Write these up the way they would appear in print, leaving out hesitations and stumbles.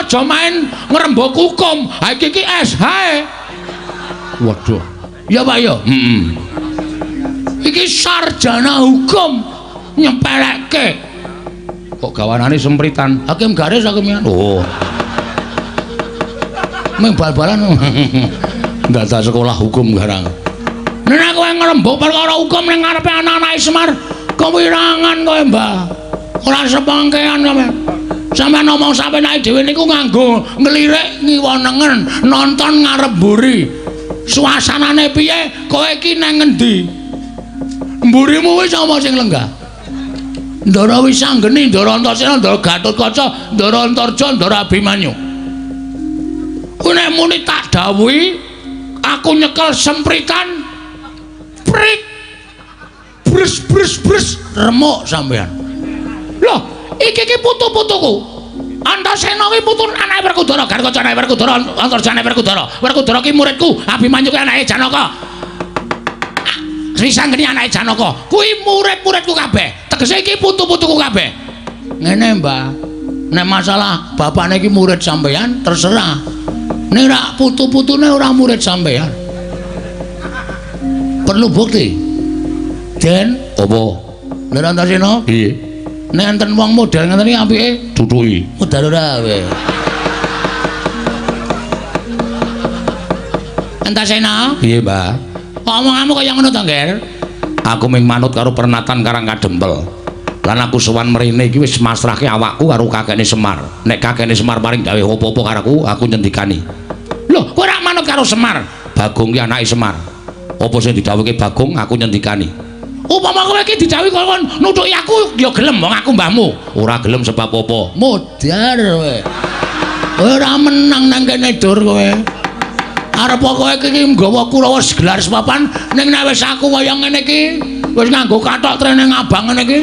aja main ngrembug hukum. Ha iki SH. Waduh. Ya Pak ya. Iki sarjana hukum nyepelekke. Kok gawanane sempritan. Hakim garis hakim. Oh. Meng bal-balan. Data sekolah hukum garang. Nek kowe ngrembug perkara hukum ning ngarepe anak-anak Semar, kewirangan kowe, Mbah. Ora sepangkean sampean. Sampeyan ngomong sampe nek dhewe niku nganggo nglirik ngiwonengen, nonton ngarep mburi. Suasanane piye? Kowe iki nang ngendi? Mburimu wis apa sing lenggah? Ndara Wisanggeni, Ndara Antasena, Ndara Gatotkaca, Ndara Antarja, Ndara Abimanyu. Ku nek muni tak dawuhi, aku nyekel sempritan prik. Bres remuk sampean. Loh, iki putu-putuku. Antasena ki putu anake Werkudara, Gatotkaca anake Werkudara, Antarja anake Werkudara. Werkudara ki muridku, Abimanyu ki anake Janaka. Wisanggeni anake Janaka. Kuwi murid-muridku kabeh. Tegese iki putu-putuku kabeh. Ngene, Mbah. Nek masalah bapakne iki murid sampeyan terserah. Nek ora putu-putune ora murid sampeyan. Perlu bukti. Den, apa? Lha Antasena? Piye? Nek enten wong model ngeten iki apike duduki. Modal ora kowe. Antasena? Piye, Mbah? Omonganmu kaya ngono to, Nger? Aku ming manut karo pernatan Karang Kadempel. Lan aku sowan mrene iki wis masrahke awakku karo kakekne Semar. Nek kakekne Semar paring dawuh apa-apa karo aku nyendikani. Lho, kowe ora manut karo Semar? Bagong ki anake Semar. Apa sing didhawuhke Bagong aku nyendikani. Upama kowe iki didhawuhi kon nutuki aku ya gelem wong aku mbahmu. Ora gelem sebab apa? Modar kowe. Ora menang nang kene dur kowe. Arep kowe iki nggawa Kurawa segelar sepapan ning nek wis aku kaya ngene iki wis nganggo kathok trene abang ngene iki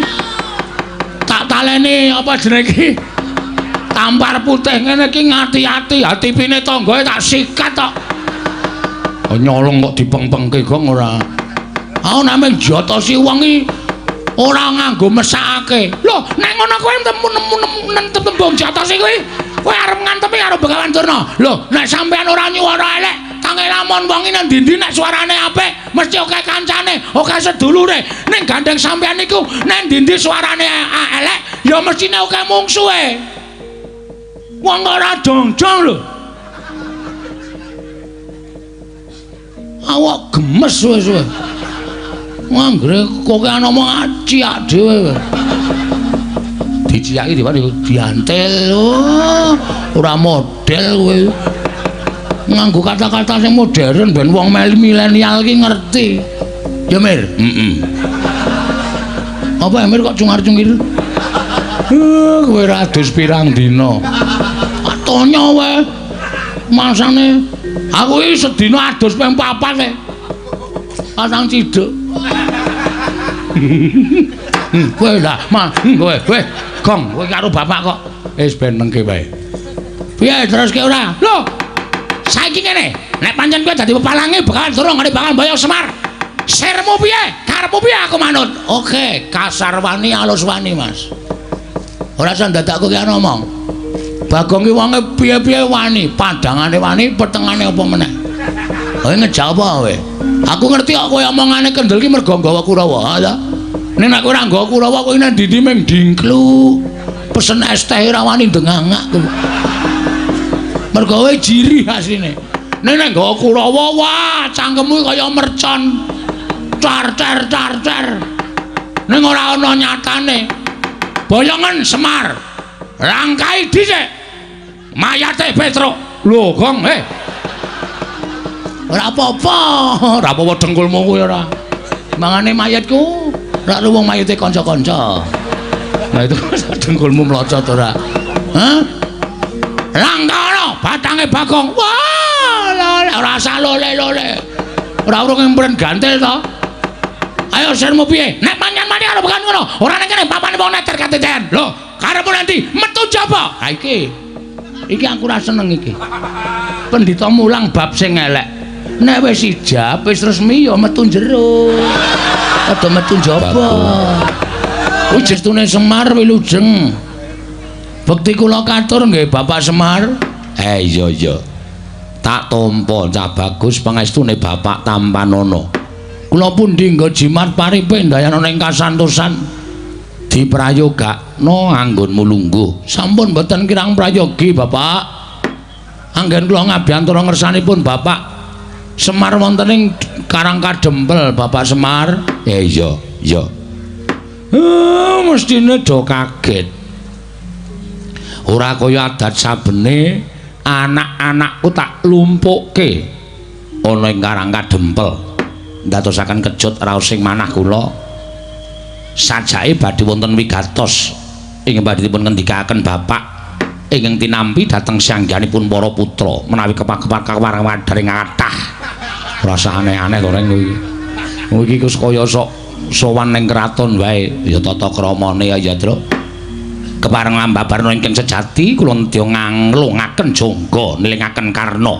tak taleni apa jenenge iki tampar putih ngene iki ngati-ati hatipine tanggae tak sikat tok nyolong kok dipeng-pengke gong ora nek men jotosi wong iki ora nganggo mesakake lho nek ngono kowe nemu tembung jotosi kuwi kowe arep ngantepi karo Begawan Durna lho nek sampean ora nyuwara elek tangi lamun wong nang ndi-ndi nek suarane apik mesti oke kancane oke sedulure ning gandeng sampean niku nek ndi-ndi suarane elek ya mestine oke mungsuhe wong ora jongjong lho awak gemes wis anggere kowe ngomong ciak dhewe diciaki di mana diantel ora model kowe nganggo kata-kata sing modern ben wong milenial iki ngerti ya Mir apa Mir kok cungar-cungir kowe ra adus pirang dina atonya wae masane aku iki sedina adus ping 4 pasang ciduk kowe lah kowe Gong kowe karo bapak kok wis ben nengke wae piye terus ki ora lho saiki ngene nek pancen kowe dadi pepalange bakal durung ngene bakal mbayang Semar sirmu piye karepmu piye aku manut oke kasar wani alus wani Mas ora usah ndadakku ki ngomong Bagong ki wonge piye-piye wani padangane wani petengane apa meneh kowe ngejawab kowe aku ngerti kok kowe omongane kendel ki mergo nggawa Kurawa ya nek nek kowe ora nggawa Kurawa kowe nang ndi mung dingklu pesen es teh ora wani ndengangak mergo kowe jiri asline nek nek nggawa Kurawa wah cangkemmu kaya mercon car ning ora ana nyatane boyongan Semar rangkai dhisik mayate Petruk lho Gong ora apa-apa dengkulmu kuwi ora mangane mayatku ora wong mayate kanca-kanca nah itu dengkulmu mlocot ora langkana batange Bagong wah ora usah lole-lole ora urung ngempren gantel to ayo sirmu piye nek manyan mani karo bekan ngono ora nek kene papane wong neter kateten lho karepmu nanti metu jaba ha iki aku ora seneng iki pendhita mulang bab sing elek nek wis ijab wis resmi ya metu jero aja metu jaba kuwi jestune Semar wilujeng Bekti kula katur nggih Bapak Semar. Iya iya. Tak tampa Cah Bagus pangestune Bapak Tampanono. Kula pundi nggo jimat paripe ndayana ing kasantosan diprayogakno anggon mulungguh. Sampun mboten kirang prayogi Bapak. Anggen kula ngabiyantara ngersanipun Bapak Semar wonten ing Karangkadempel Bapak Semar. Iya iya. Mestine do kaget. Ora kaya adat sabene anak-anakku tak lumpukke ana ing Karangkadempel ndadosaken kejut raos sing manah kula sajake badhe wonten wigatos ingkang badhe dipun ngendikaken Bapak ingkang tinampi dhateng sangganipun para putra menawi kepak-kepak-kepareng kathah rasa aneh-aneh to reng kuwi iki kaya sok sowan ning kraton wae ya tata kramane ya Tru kepareng lambabarna ingkang sejati kula nedya nganglungaken jangga nilingaken Karna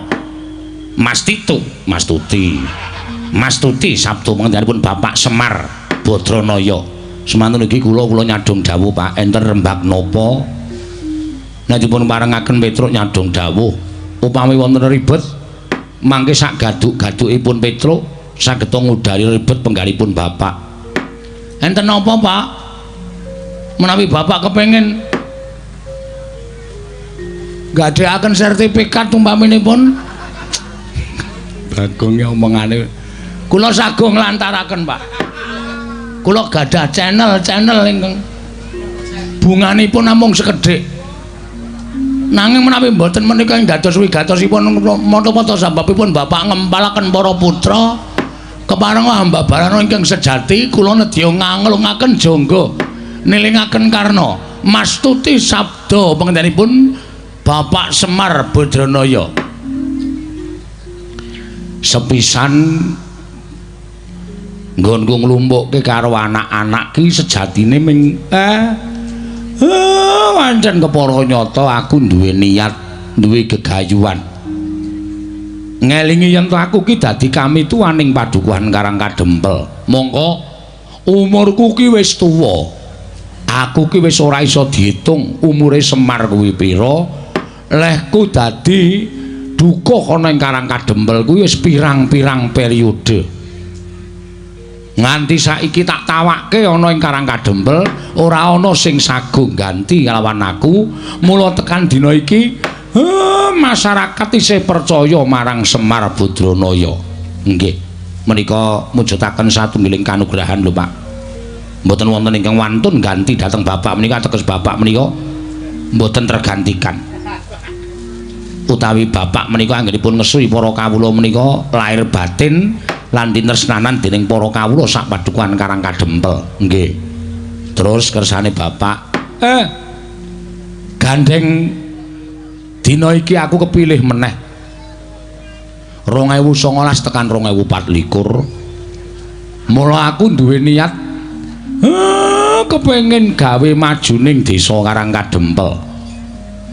Mastuti sabtu panjenenganipun Bapak Semar Badranaya semantun iki kula nyadong dawuh Pak enten rembag napa nek dipun parengaken Petruk nyadong dawuh upami wonten ribet mangke sak gaduk-gadukipun Petruk saged ngudari ribet penggalipun Bapak enten napa Pak menawi Bapak kepengin gadhekaken sertifikat umpaminipun Bagong ya omongane kula sagung nglantaraken Pak kula gadah channel ingkang bunganipun namung sekedhik nanging menawi mboten menika ing dados wigatosipun mata-mata sababipun Bapak ngempalaken para putra kepareng ambabarana ingkang sejati kula nedya nganglungaken jangga nilingaken Karna Mastuti sabda pangendhanipun Bapak Semar Badranaya sepisan nggonku nglumpukke karo anak-anak ki sejatine ming pancen kepara nyata aku duwe niat duwe gegayuhan ngelingi yen to aku ki dadi kami tuwaning padukuhan Karangkadempel mongko umurku ki wis tuwa aku ki wis ora iso diitung umure Semar kuwi pira lehku dadi dukuh ana ing Karangkadempel kuwi wis pirang-pirang periode nganti saiki tak tawakke ana ing Karangkadempel ora ana sing sagung ganti kalawan aku mula tekan dina iki masyarakat isih percaya marang Semar Badranaya nggih menika mujudaken satunggiling kanugrahan lho Pak mboten wonten ingkang wantun ganti dhateng Bapak menika ateges Bapak menika mboten tergantikan utawi Bapak menika anggenipun ngesui para kawula menika lahir batin lan tinresnanan dening para kawula sak padukuhan Karangkadempel nggih terus kersane Bapak gandeng dina iki aku kepilih meneh 2019 tekan 2024 mula aku duwe niat kepengin gawe maju ning desa Karangkadempel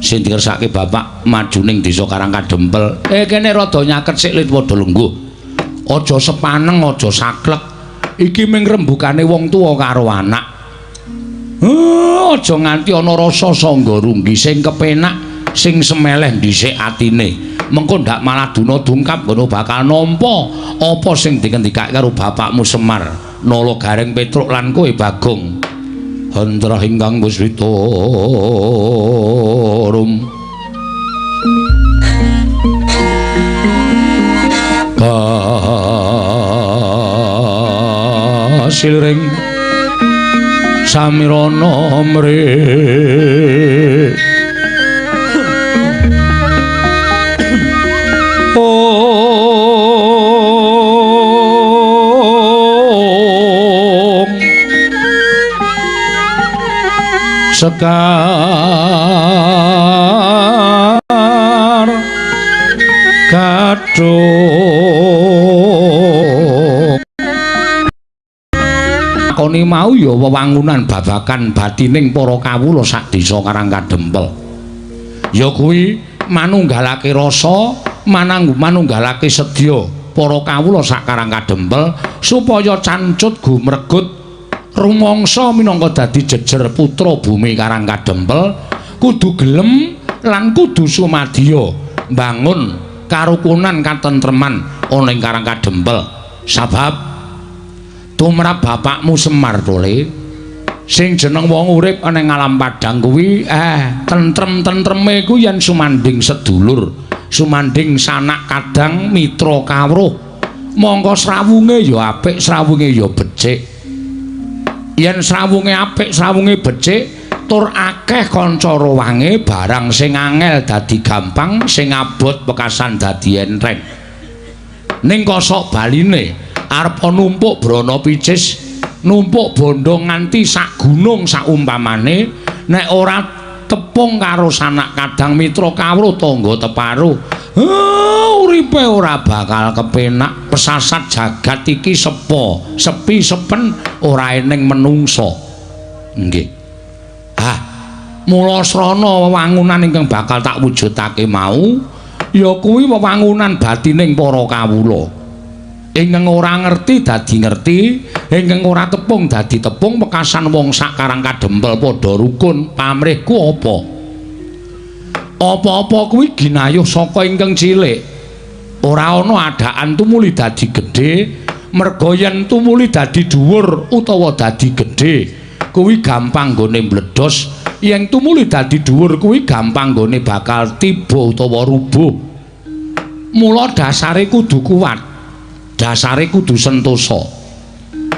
sing dikersake Bapak maju ning desa Karangkadempel kene rada nyaket sik lit padha lungguh aja sepaneng aja saklek iki ming rembukane wong tuwa karo anak aja nganti ana rasa sangga runggi sing kepenak sing semeleh dhisik atine mengko ndak malah duna dungkap ngono bakal nampa apa sing dikendikake karo bapakmu Semar Nala Gareng Petruk lan kowe Bagong Handra ingkang wusrita rum kasilring samirana mrih sekar kadung koni mau ya wewangunan babakan batining para kawula sak desa Karangkadempel ya kuwi manunggalake rasa manunggalake sedya para kawula sak Karangkadempel supaya cancut gumregut rumangsa minangka dadi jejer putra bumi Karangkadempel kudu gelem lan kudu sumadya bangun karukunan katentreman ana ing Karang Kadempel. Sabab tumrap bapakmu Semar Tole sing jeneng wong urip ana ing alam padang kuwi tentrem-tentreme ku yen sumanding sedulur, sumanding sanak kadang mitra kawruh. Monggo srawunge ya apik, srawunge ya becik. Yen srawunge apik, srawunge becik, tur akeh kanca rowange, barang sing angel dadi gampang, sing abot pekasan dadi enteng. Ning kosok baline arep numpuk brana picis, numpuk bondo nganti sak gunung saumpamane, nek ora tepung karo sanak kadang mitra kawruh tangga teparuh, uripe ora bakal kepenak. Pesasat jagat iki sepi sepen ora eneng menungso. Nggih. Mula srana wewangunan ingkang bakal tak wujudake mau ya kuwi wewangunan batining para kawula. Ingkang ora ngerti dadi ngerti, ingkang ora tepung dadi tepung, pekasan wong sak Karang Kadempel padha rukun. Pamrihku apa? Apa-apa kuwi ginayuh saka ingkang cilik. Ora ana adaan tumuli dadi gedhe, merga yen tumuli dadi dhuwur utawa dadi gedhe kuwi gampang nggone mbledhos. Yang tumuli dadi dhuwur kuwi gampang nggone bakal tiba utawa rubuh. Mula dasare kudu kuat, dasare kudu sentosa.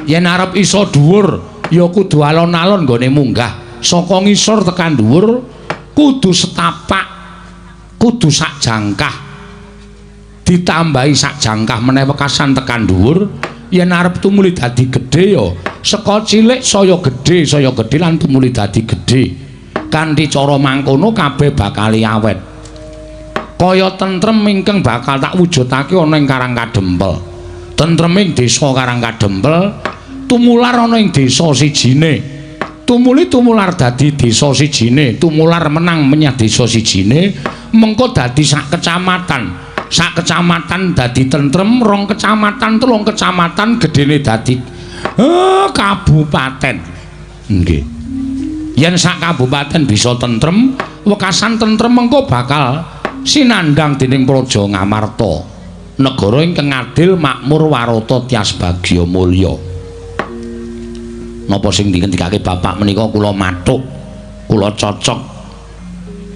Yen arep iso dhuwur ya kudu alon-alon nggone munggah saka ngisor tekan dhuwur, kudu setapak, kudu sak jangkah, ditambahi sak jangkah meneh wekasan tekan dhuwur. Yen arep tumuli dadi gedhe ya saka cilik saya gedhe lan tumuli dadi gedhe. Kanthi cara mangkono kabeh bakal awet. Kaya tentrem ingkang bakal tak wujudake ana ing Karang Kadempel. Tentreming desa Karang Kadempel tumular ana ing desa sijine. Tumuli tumular dadi desa sijine, tumular menang menyang desa sijine, mengko dadi sak kecamatan. Sak kecamatan dadi tentrem, rong kecamatan, telung kecamatan, gedene dadi kabupaten. Nggih. Yen sak kabupaten bisa tentrem, wekasan tentrem mengko bakal sinandhang dening praja Ngamarta. Negara ingkang adil, makmur, warata, tyas bagya mulya. Napa sing dingendikake bapak menika kula mathuk, kula cocok.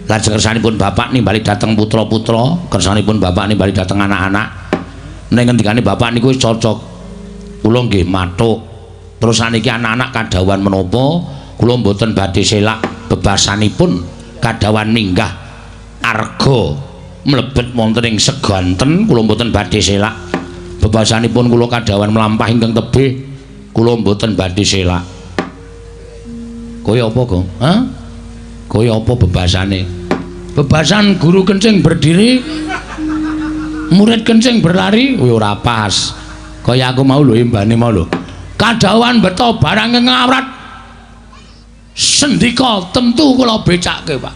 Lajeng kersanipun bapak nimbali dhateng putra-putra, kersanipun bapak nimbali dhateng anak-anak. Nek ngendikane bapak niku wis cocok. Kula nggih mathuk. Terus saniki anak-anak kadhawan menapa? Kula mboten badhe selak bebasanipun kadhawan minggah arga mlebet wonten ing seganten, kula mboten badhe selak bebasanipun kula kadhawan mlampah ingkang tebih, kula mboten badhe selak. Kaya apa, Gong? Kaya apa bebasane? Bebasan guru kencing berdiri, murid kencing berlari, ora pas. Kaya aku mau lho imbane mau lho. Kadhawan beto barang ngawrat sendika tentu kula becake, Pak.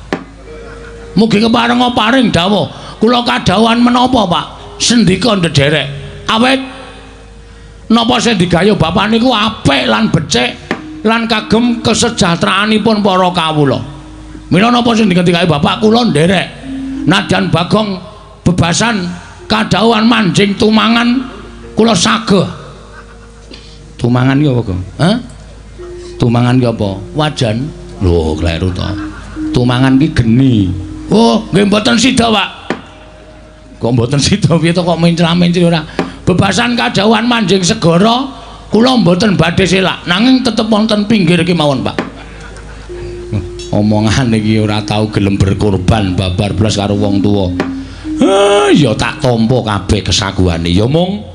Mugi keparenga paring dawuh. Kula kadhawan menapa, Pak? Sendika ndederek. Awet napa sing digayuh bapak niku apik lan becik lan kagem kesejahteraanipun para kawula. Mila napa sing digayuh bapak kula nderek. Nadyan Bagong bebasan kadhawan manjing tumangan kula sageh. Tumangan ki apa, Gong? Tumangan ki apa? Wajan. Lho, kleru to. Tumangan ki geni. Oh, nggih mboten sida, Pak. Kok mboten sida piye to kok mencra-mencri ora. Bebasan kadhawan manjing segara kula mboten badhe selak, nanging tetep wonten pinggir kemawon, Pak. Omongan iki ora tau gelem berkorban babar blas karo wong tuwa. Ya tak tampa kabeh kesaguhane ya mung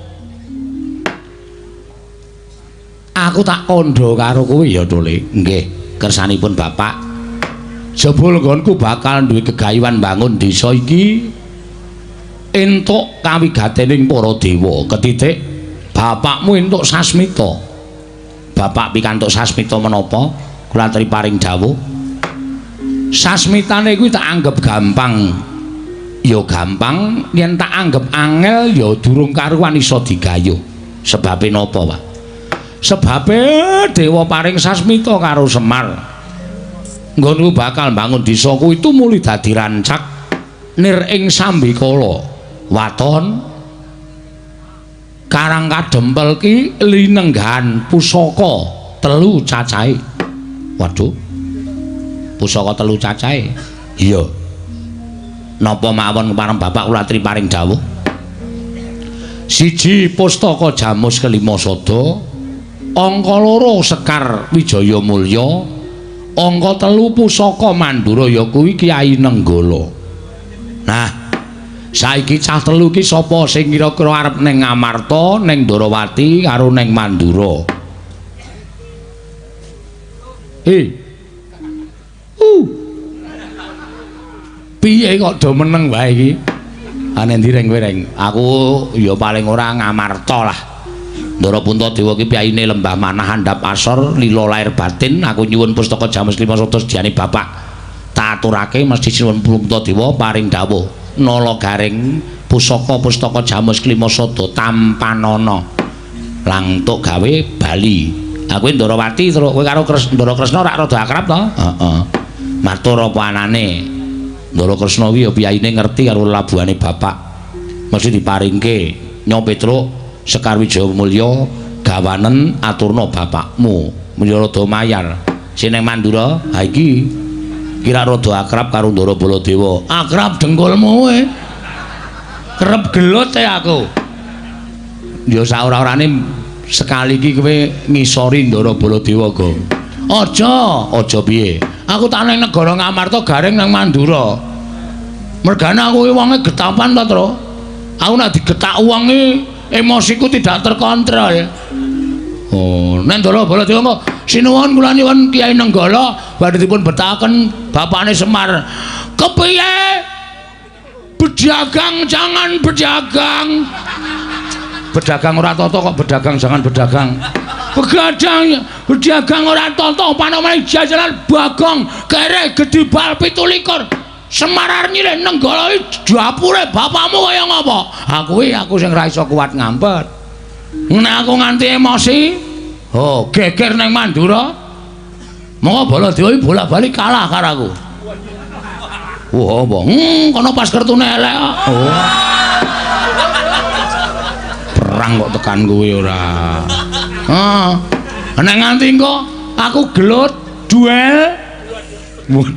aku tak kandha karo kowe ya Tole. Nggih, kersanipun bapak. Jebul nggonku bakal duwe gegayuhan bangun desa iki entuk kawigatening para dewa. Ketitik bapakmu entuk sasmita. Bapak pikantuk sasmita menapa? Kula aturi paring dawuh. Sasmitane kuwi tak anggap gampang. Ya gampang, yen tak anggap angel ya durung karuan iso digayuh. Sebabe napa, Pak? Sebabe dewa paring sasmita karo Semar. nggonku bakal bangun desaku itu muli dadi rancak nir ing sambikala waton Karang Kadempel ki linenggahan pusaka 3 cacahe. Waduh. Pusaka 3 cacahe. Iya. Napa mawon kepareng Bapak kula aturi paring dawuh. 1 Pustaka Jamus Kelima Sada, angka 2 Sekar Wijaya Mulya, angka 3 Pusaka Mandura ya kuwi Kyai Nenggala. Nah, saiki cah 3 ki sapa sing kira-kira arep ning Ngamarta, ning Ndarawati karo ning Mandura? Piye kok do meneng wae iki? Ane ndi reng kowe reng? Aku ya paling ora Ngamarta lah. Ndara Puntadewa ki pyaine Lembah Manah Handap Asor lila lair batin. Aku nyuwun Pustaka Jamus Kelima Sada sediane Bapak tak aturake mesti nyuwun Puntadewa paring dawuh. Nala garing pusaka Pustaka Jamus Kelima Sada tampanana langtuk gawe bali. Aku Ndarawati terus kowe karo Ndara Kresna rak rada akrab to? Heeh. Matur apa anane? Ndara Kresna kuwi ya pyaine ngerti karo labuhane Bapak. Mesti diparingke Nyo Petruk Sekar Wijaya Mulya gawanen aturna bapakmu Mnyarada Mayar. Sing ning Mandura ha iki kira rada akrab karo Ndara Baladewa. Akrab dengkulmu kowe. Kerep gelut aku. Ya saora-orane sekali iki kowe ngisori Ndara Baladewa, Gong. Aja piye. Aku tak ning negara Ngamarta garing nang Mandura. Mergane aku iki wonge getapan to, Tru. Aku nek digetak wong iki emosiku tidak terkontrol. Oh, nek Ndara Baladewa kok sinuwun kula nyuwun Kyai Nenggala badhe dipun betahaken bapakne Semar. Kepiye? Berdagang jangan berdagang. Berdagang ora tata kok berdagang jangan berdagang. Begadang berdagang ora tata panemane jajalan Bagong kere gedhe bal 17. Semar arep nyilih Nenggala iki dapure bapakmu kaya ngapa? Aku sing ora iso kuat ngampet. Nek aku nganti emosi, oh geger ning Mandura. Monggo Baladewa iki bolak-balik kalah karo aku. Wah, apa? Kono pas kertune elek kok. Oh. Perang kok tekan kowe ora. Nek nganti engko aku gelut duel.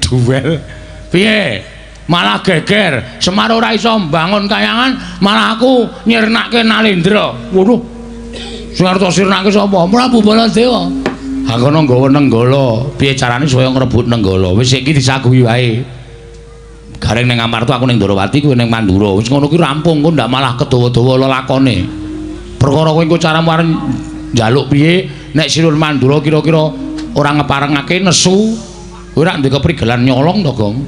Duel. Piye? Malah geger. Semar ora iso mbangun kayangan, malah aku nyirnake Nalendra. Waduh. Sing arep sirnake sapa? Prabu Baladewa. Ha kono nggawa Nenggala. Piye carane supaya ngrebut Nenggala? Wis iki disaguhi wae. Gareng ning Ngamarta aku ning Ndarawati kowe ning Mandura. Wis ngono kuwi rampung kok ndak malah kedawa-dawa lelakone. Perkara kowe engko caramu arep njaluk piye nek Sirul Mandura kira-kira ora ngeparengake nesu. Kowe rak ndek keprigelan nyolong to, Gong.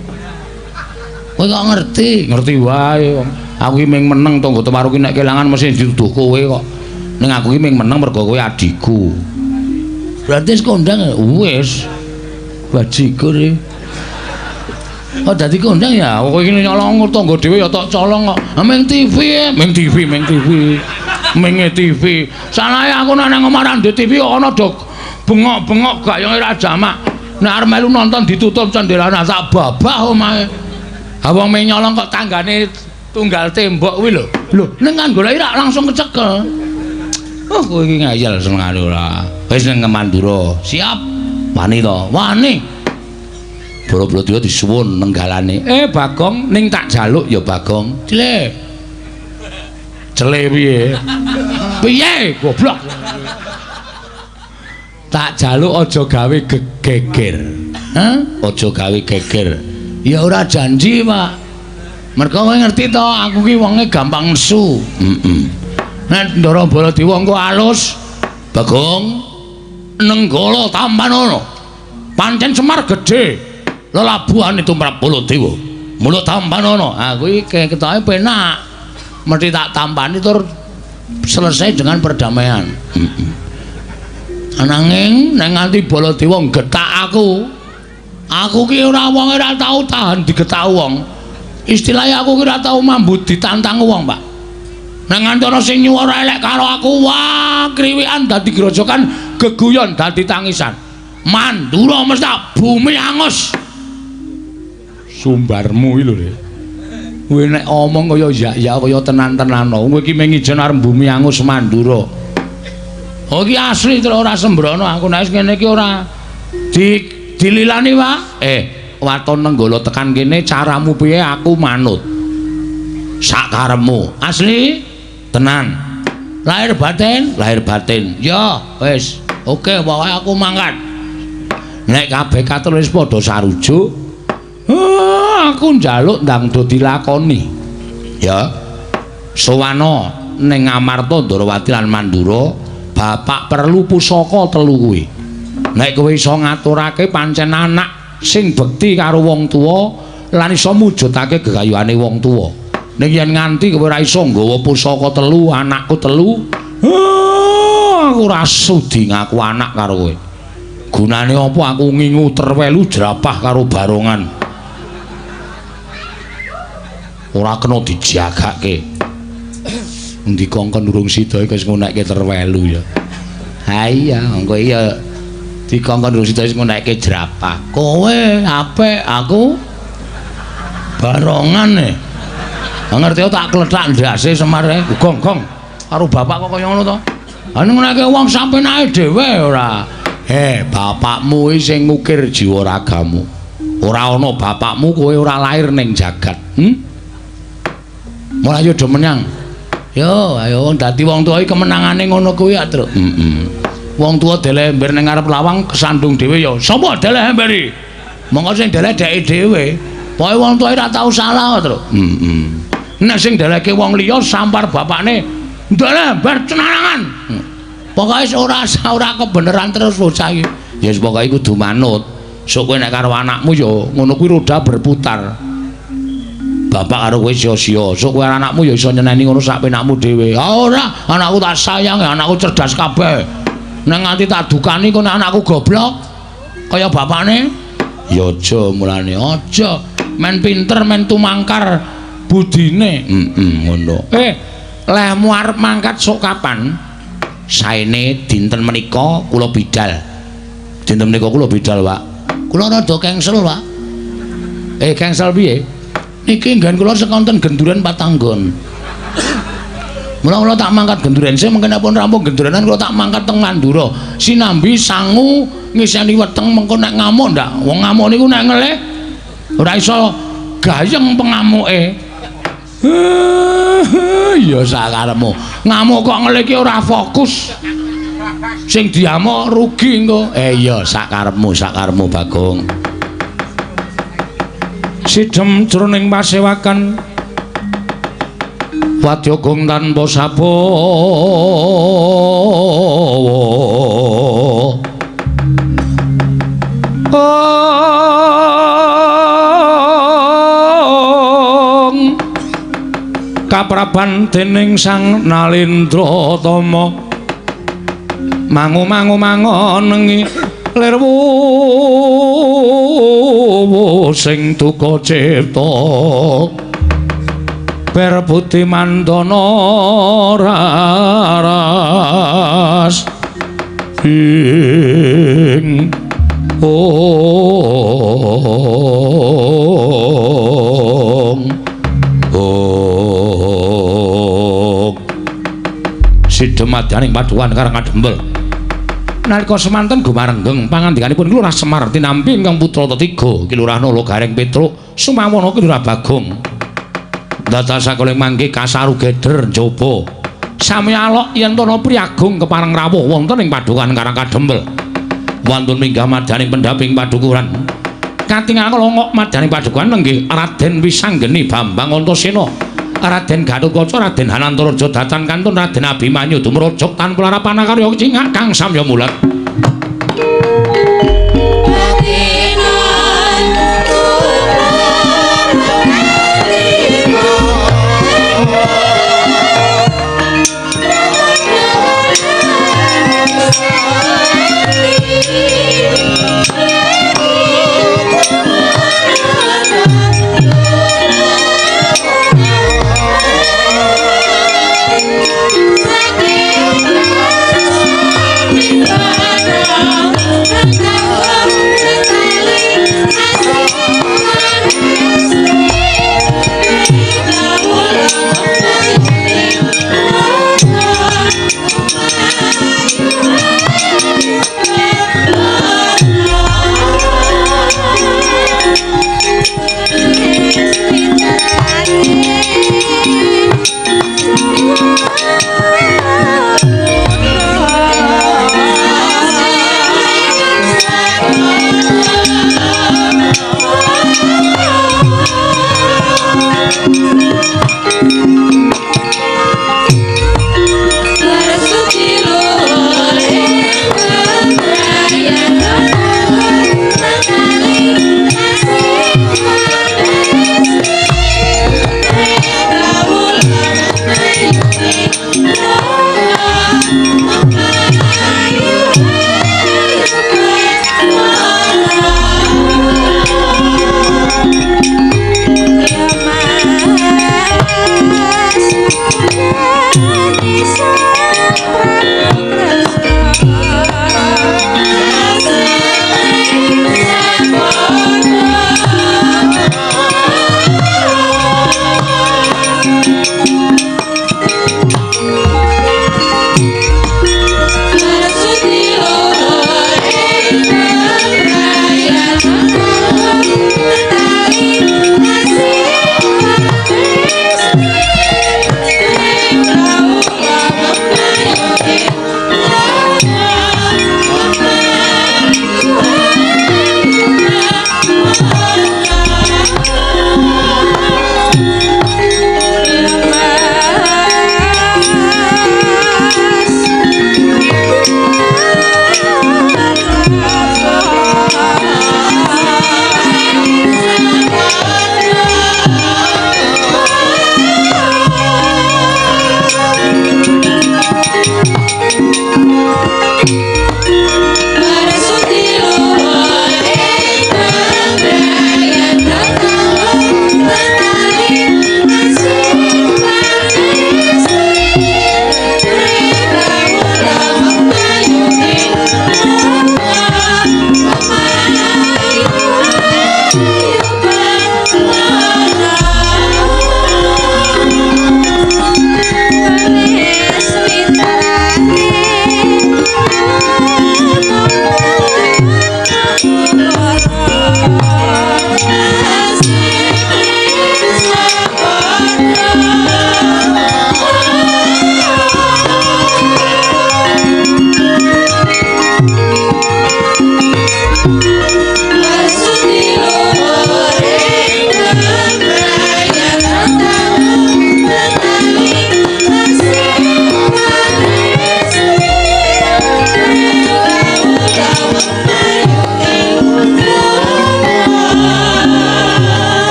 Kowe kok ngerti? Ngerti wae. Aku iki mung meneng tangga Temaru ki nek kelangan mesti dituduh kowe kok. Ning aku iki mung meneng mergo kowe adikku. Berarti wis kondang wis. Bajikur iki. Oh dadi kondang ya. Kowe iki nyolong tangga dhewe ya tok colong kok. Ming TV, ming TV. Ming TV. Sanae aku nek nang omah ndek TV kok ana dok bengok-bengok gayonge ra jamak. Nek arep melu nonton ditutup cendelane sak babah omahe. Ha wong ming nyolong kok tanggane tunggal tembok kuwi lho. Lho, ning Nenggala iki rak langsung kecekel. Oh, kowe iki ngayal senengane ora. Wis ning Mandura. Siap. Wani to? Wani. Bala-bala disuwun nenggalane. Bagong ning tak jaluk ya Bagong. Cile. Cele piye? Piye? Goblok. Tak jaluk aja gawe geger. Hah? Aja gawe geger. Ya ora janji, Pak. Mergo kowe ngerti to, aku ki wonge gampang nesu. Nek Ndara Baladewa engko alus, Bagong Nenggala tampanana. Pancen Semar gedhe. Lelabuhan itu Prabu Baladewa. Mula tampanana. Ha kuwi ketoke penak. Mesti tak tampani tur selesai dengan perdamaian. Ananging nek nganti Baladewa nggetak aku ki ora wong ora tau tahan digetak wong. Istilahnya aku ki ora tau mambu ditantang wong, Pak. Nek nganti ana sing nyuwara elek karo aku, wah kriwikan dadi grojokan, geguyon dadi tangisan. Mandura mesti bumi angus. sumbarmu iki lho. Kowe nek omong kaya ya kaya tenan-tenan. Kowe iki mung ijen arep bumi angus Mandura. Oh iki asli terus ora sembrono aku nek ngene iki ora dililani, Pak. Waton nenggala tekan kene caramu piye aku manut. Sakarepmu. Asli tenan. Lahir batin. Ya, wis. Oke, pokoke aku mangkat. Nek kabeh katulis padha sarujuk, aku njaluk ndang do dilakoni. Ya. Sowana ning Amarta Ndarawati lan Mandura, bapak perlu pusaka 3 kuwi. Nek kowe iso ngaturake pancen anak sing bekti karo wong tuwa lan iso mujudake gegayuhane wong tuwa. Ning yen nganti kowe ora iso nggawa pusaka 3, anakku 3, aku ora sudi ngaku anak karo kowe. Gunane apa aku ngingu terwelu jerapah karo barongan. Ora kena dijagake. Endi kongkon durung sida iki wis ngunekke terwelu ya. Ha iya, engko iya dikongkon durung sida wis ngunekke jerapah. Kowe apik, aku barongan e. Ngerti tak klethak ndase Semar e. Gong karo bapak kok kaya ngono to. Ha ning nek wong sampeyan ae dhewe ora. Bapakmu iki sing ngukir jiwa ragamu. Ora ana bapakmu kowe ora lahir ning jagat. Mulai yo do menyang. Yo, ayo dadi wong tuwa iki kemenangane ngono kuwi ya, Truk. Wong tuwa dele ember ning ngarep lawang kesandung dhewe ya. Sapa dele emberi? Monggo sing dele dheke dhewe. Pokoke wong tuwa ora tau salah, Truk. Nek sing deleke wong liya sampar bapakne ndele ember cenangan. Pokoke ora kebeneran terus bocah iki. Ya wis pokoke kudu manut. Sok kowe nek karo anakmu ya ngono kuwi roda berputar. Bapak karo kowe sia-sia. Sok kowe anakmu ya iso nyeneni ngono sak penakmu dhewe. Ora, anakku tak sayang, anakku cerdas kabeh. Nek nganti tak dukani kok nek anakku goblok kaya bapakne, ya aja mulane aja. Men pinter, men tumangkar budine. Ngono. Lehmu arep mangkat sok kapan? Saene dinten menika kula bidal. Dinten menika kula bidal, Pak. Kula rada kengsel, Pak. Kengsel piye? Niki nggen kula sekonten genduren patanggon. Mula-mula tak mangkat genduren sing mengken pun rampung gendurenan kula tak mangkat teng Mandura. Sinambi sangu ngiseni weteng mengko nek ngamuk ndak. Wong ngamuk niku nek ngelih ora iso gayeng pengamuke. Ya sakarepmu. Ngamuk kok ngelih ki ora fokus. Sing diamuk rugi engko. Iya sakarepmu Bagong. Sidhem jroning pasewakan Wadyagung tanpa sabawa kapraban dening Sang Nalendra Tama mangu nengi lirwu sing duka cipta perbuti mandana raras ing Sidhem madyaning padukan Karang Kadempel nalika semanten gumarenggeng pangandikanipun Lurah Semar tinampi ingkang putra ketiga Lurah Nala Gareng Petruk sumawana Lurah Bagong dadasaking mangke kasarugeder njaba sami alok yen tono priagung kepareng rawuh wonten ing padukan Karang Kadempel wonten minggah madyaning pendhaping padukuran katingal ngok madyaning padukuran nenggih Raden Wisanggeni Bambang Antasena Raden Gatotkaca Raden Hanantaraja datan kantun Raden Abimanyu dumrajak tanpa larapan karya cingak kang samya mulat Bye.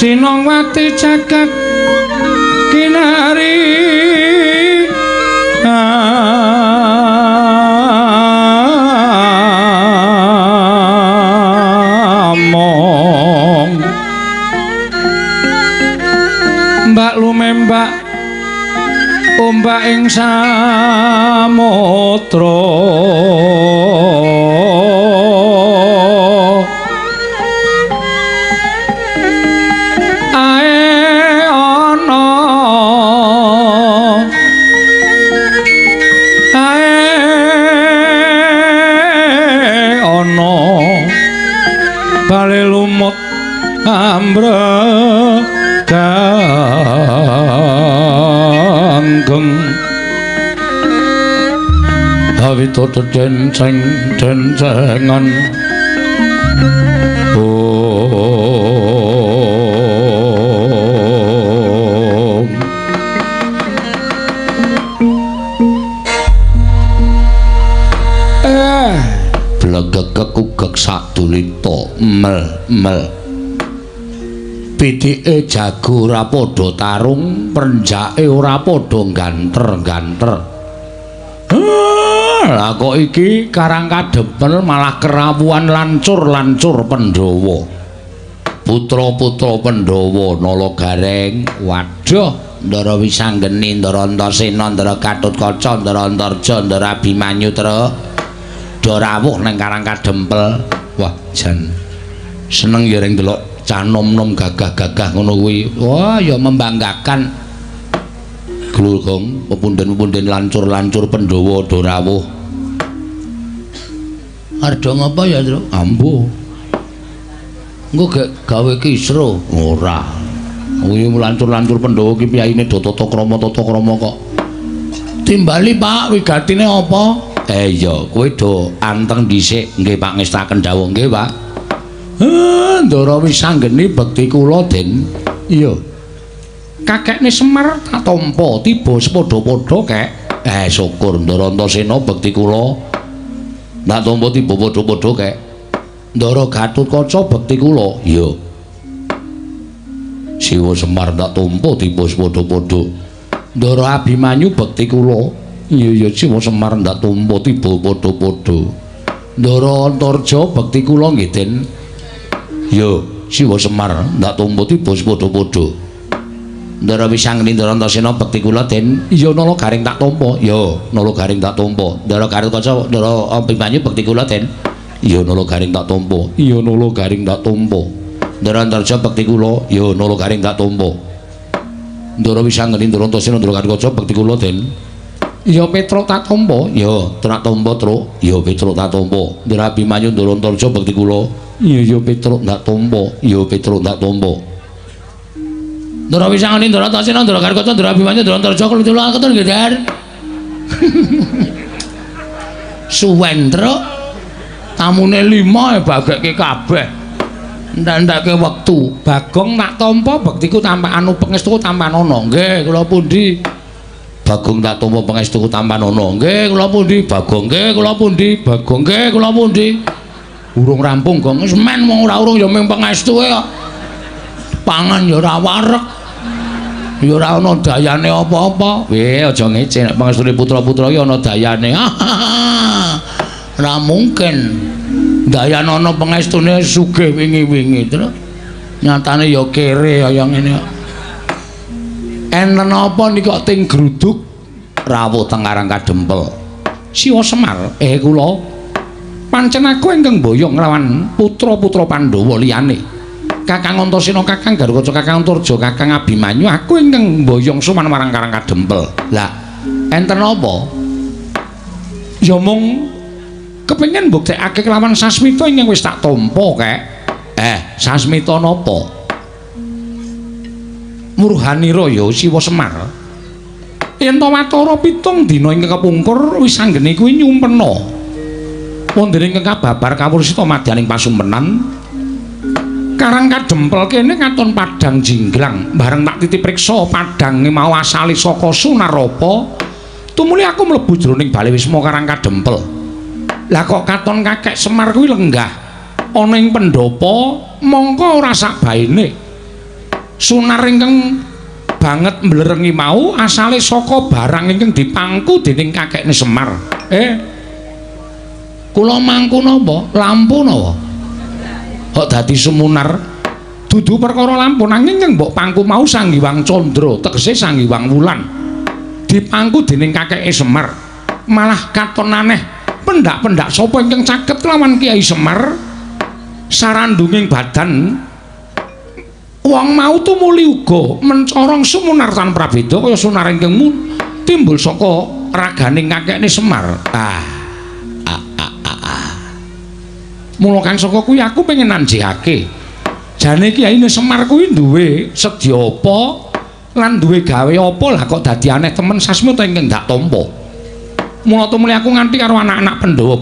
Sinongwati jagat kinari among mbak lumembak ombak ing samudra bale lumut ambreganggeng awito denceng-dencengan blegek sadulita mel pitike jago ora padha tarung prenjake ora padha ganter-ganter lah kok iki Karang Kadempel malah kerawuhan lancur-lancur Pandhawa putra-putra Pandhawa Nalagareng waduh Ndara Wisanggeni Ndara Antasena Ndara Gatotkaca Ndara Antarja Ndara Abimanyu Rawuh nang Karang Kadempel. Wah, jan seneng ya ring delok cah nom-nom gagah-gagah ngono kuwi. Wah, ya membanggakan. Glulgong pepunden-pepunden lancur-lancur Pandhawa rawuh. Arep ngapa ya, Tru? Ambo. Engko gek gawe kisra ora. Kuwi lancur-lancur Pandhawa ki piyayine Tata Krama kok. Timbali, Pak, wigatine apa? Iya, kowe do anteng dhisik nggih Pak ngestaken dawuh nggih Pak. Ndara Wisanggeni bekti kula Den. Iya. Kakekne Semar tak tampa tiba sepadha-padha kek. Syukur Ndara Antasena bekti kula tak tampa tiba padha-padha kek. Ndara Gatotkaca bekti kula. Iya. Siwa Semar tak tampa tiba sepadha-padha. Ndara Abimanyu bekti kula. Iya Siwa Semar ndak tampa tiba padha-padha. Ndara Antarja bekti kula nggih Den. Ya, Siwa Semar ndak tampa tiba padha-padha. Ndara Wisanggeni Ndara Antasena bekti kula Den. Iya Nalagaring tak tampa. Ya, Nalagaring tak tampa. Ndara Gatotkaca Ndara Abimanyu bekti kula Den. Iya Nalagaring tak tampa. Iya Nalagaring tak tampa. Ndara Antarja bekti kula. Ya Nalagaring tak tampa. Ndara Wisanggeni Ndara Antasena Ndara Gatotkaca bekti kula Den. Ya Petruk tak tampa, ya tak tampa Truk, ya Petruk tak tampa. Ndara Abimanyu Ndara Antarja bekti kula. Iya Petruk tak tampa, ya Petruk tak tampa. Ndara Wisanggeni Ndara Antasena Ndara Gatotkaca Ndara Abimanyu Ndara Antarja kula ketun nggih Dar. Suwen Truk. Tamune 5 bagekke kabeh. Ndak-ndake wektu. Bagong tak tampa bektiku tanpa anu pangestuku tanpa ana. Nggih, kula pundi? Bagong tak tampa pangestuku tampan ana. Nggih, kula pundi? Bagong nggih, kula pundi? Bagong nggih, kula pundi? Urung rampung, Gong. Semen wong ora urung ya mung pangestuke kok. Pangan ya ora wareg. Ya ora ana dayane apa-apa. Aja ngece nek pangestune putra-putra iki ana dayane. Ora mungkin. Dayane ana pangestune sugih wingi-wingi, Tru. Nyatane ya kere kaya ngene kok. Enten apa nika ting gruduk rawuh teng Karang Kadempel. Siwa Semar, kula pancen aku ingkang boyong nglawan putra-putra Pandhawa liyane. Kakang Antasena, Kakang Gatotkaca, Kakang Antarja, Kakang Abimanyu, aku ingkang boyong suman marang Karang Kadempel. Lah, enten apa? Ya mung kepengin mbuktekake kelawan Sasmita ingkang wis tak tampa kek. Sasmita napa? Murhanira ya Siwa Semar. Yen to watara 7 dina ing kepungkur Wisanggeni kuwi nyumpena. Wonten ing kababar kawursita madyaning pasumpenan Karang Kadempel kene katon padhang jinggrang bareng tak titip priksa padhange mau asale saka Sunarapa tumuli aku mlebu jroning Bale Wisma Karang Kadempel. Lah kok katon kakek Semar kuwi lenggah ana ing pendhapa mongko ora sakbaene Sunar ingkang banget mblerengi mau asale saka barang ingkang dipangku dening kakekne Semar. Kula mangku napa? Lampu napa? Kok dadi sumunar? Dudu perkara lampu nanging yang mbok pangku mau Sang Hyang Candra, tegese Sang Hyang Wulan. Dipangku dening kakeke Semar. Malah katon aneh, pendak-pendak sapa ingkang caket lawan Kiai Semar sarandunging badan wong mau tumuli uga mencorong sumunar tan prabeda kaya sunar ingkang timbul saka raganing kakekne Semar. Mula kang saka kuwi aku pengen nanjihake. Jane Kiyaine Semar kuwi duwe sedya apa lan duwe gawe apa lah kok dadi aneh temen sasmita ingkang ndak tampa. Mula tumuli aku nganti karo anak-anak Pandhawa